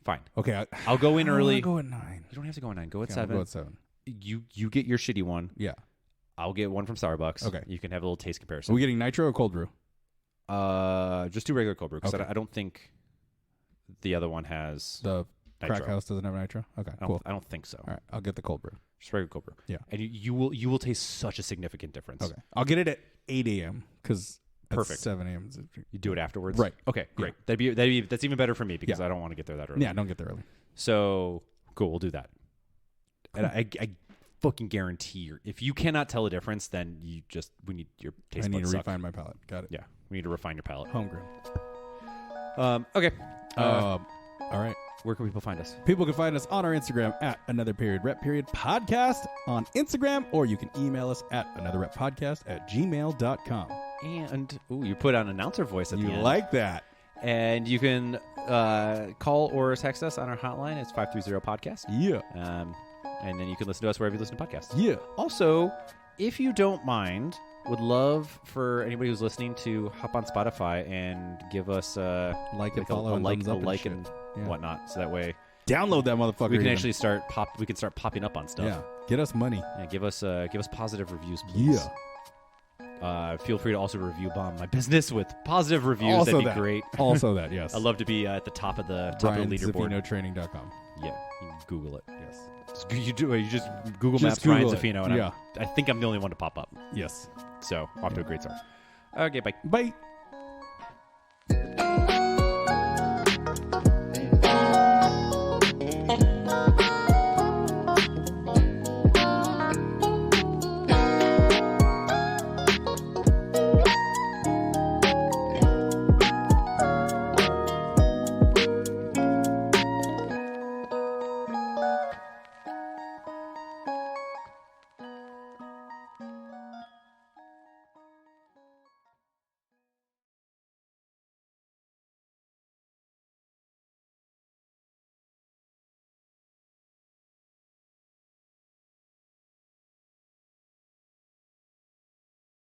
Fine. Okay. I'll go in early. I'll go at 9. You don't have to go at 9. Go at Okay, 7. I'll go at 7. You get your shitty one. Yeah. I'll get one from Starbucks. Okay. You can have a little taste Are comparison. we getting nitro or cold brew? Just do regular cold brew because Okay. I don't think the other one has The nitro. crack house doesn't have nitro? Okay, cool. I don't think so. All right. I'll get the cold brew. Just regular cold brew. Yeah. And you will taste such a significant difference. Okay. I'll get it at 8 a.m. because Perfect. 7 a.m. You do it afterwards. Right. Okay. Great. Yeah. That's even better for me because I don't want to get there that early. Yeah, don't get there early. So cool. We'll do that. Cool. And I fucking guarantee if you cannot tell a difference, then we need your taste I need buds to suck. refine my palate. Got it. Yeah. We need to refine your palate. Homegrown. Okay. All right. Where can people find us? People can find us on our Instagram at Another Period Rep Period Podcast on Instagram, or you can email us at anotherreppodcast@gmail.com. And you put on announcer voice at the end. You like that? And you can call or text us on our hotline. It's 530-podcast. Yeah. And then you can listen to us wherever you listen to podcasts. Yeah. Also, if you don't mind, would love for anybody who's listening to hop on Spotify and give us Like and a follow and like, thumbs up and like shit. and Yeah. whatnot. So that way Download that motherfucker. we can even. actually start popping up on stuff. Yeah. Get us money. Yeah, give us positive reviews, please. Yeah. Feel free to also review bomb my business with positive reviews. Also That'd be that. great. Also that, yes. I'd love to be at the top of the leaderboard. BrianZaffinoTraining.com. Yeah, you can Google it. Yes. You just Google Just Maps Google Ryan it. Zaffino, and Yeah. I think I'm the only one to pop up. Yes. So off to a great start. Okay, bye. Bye.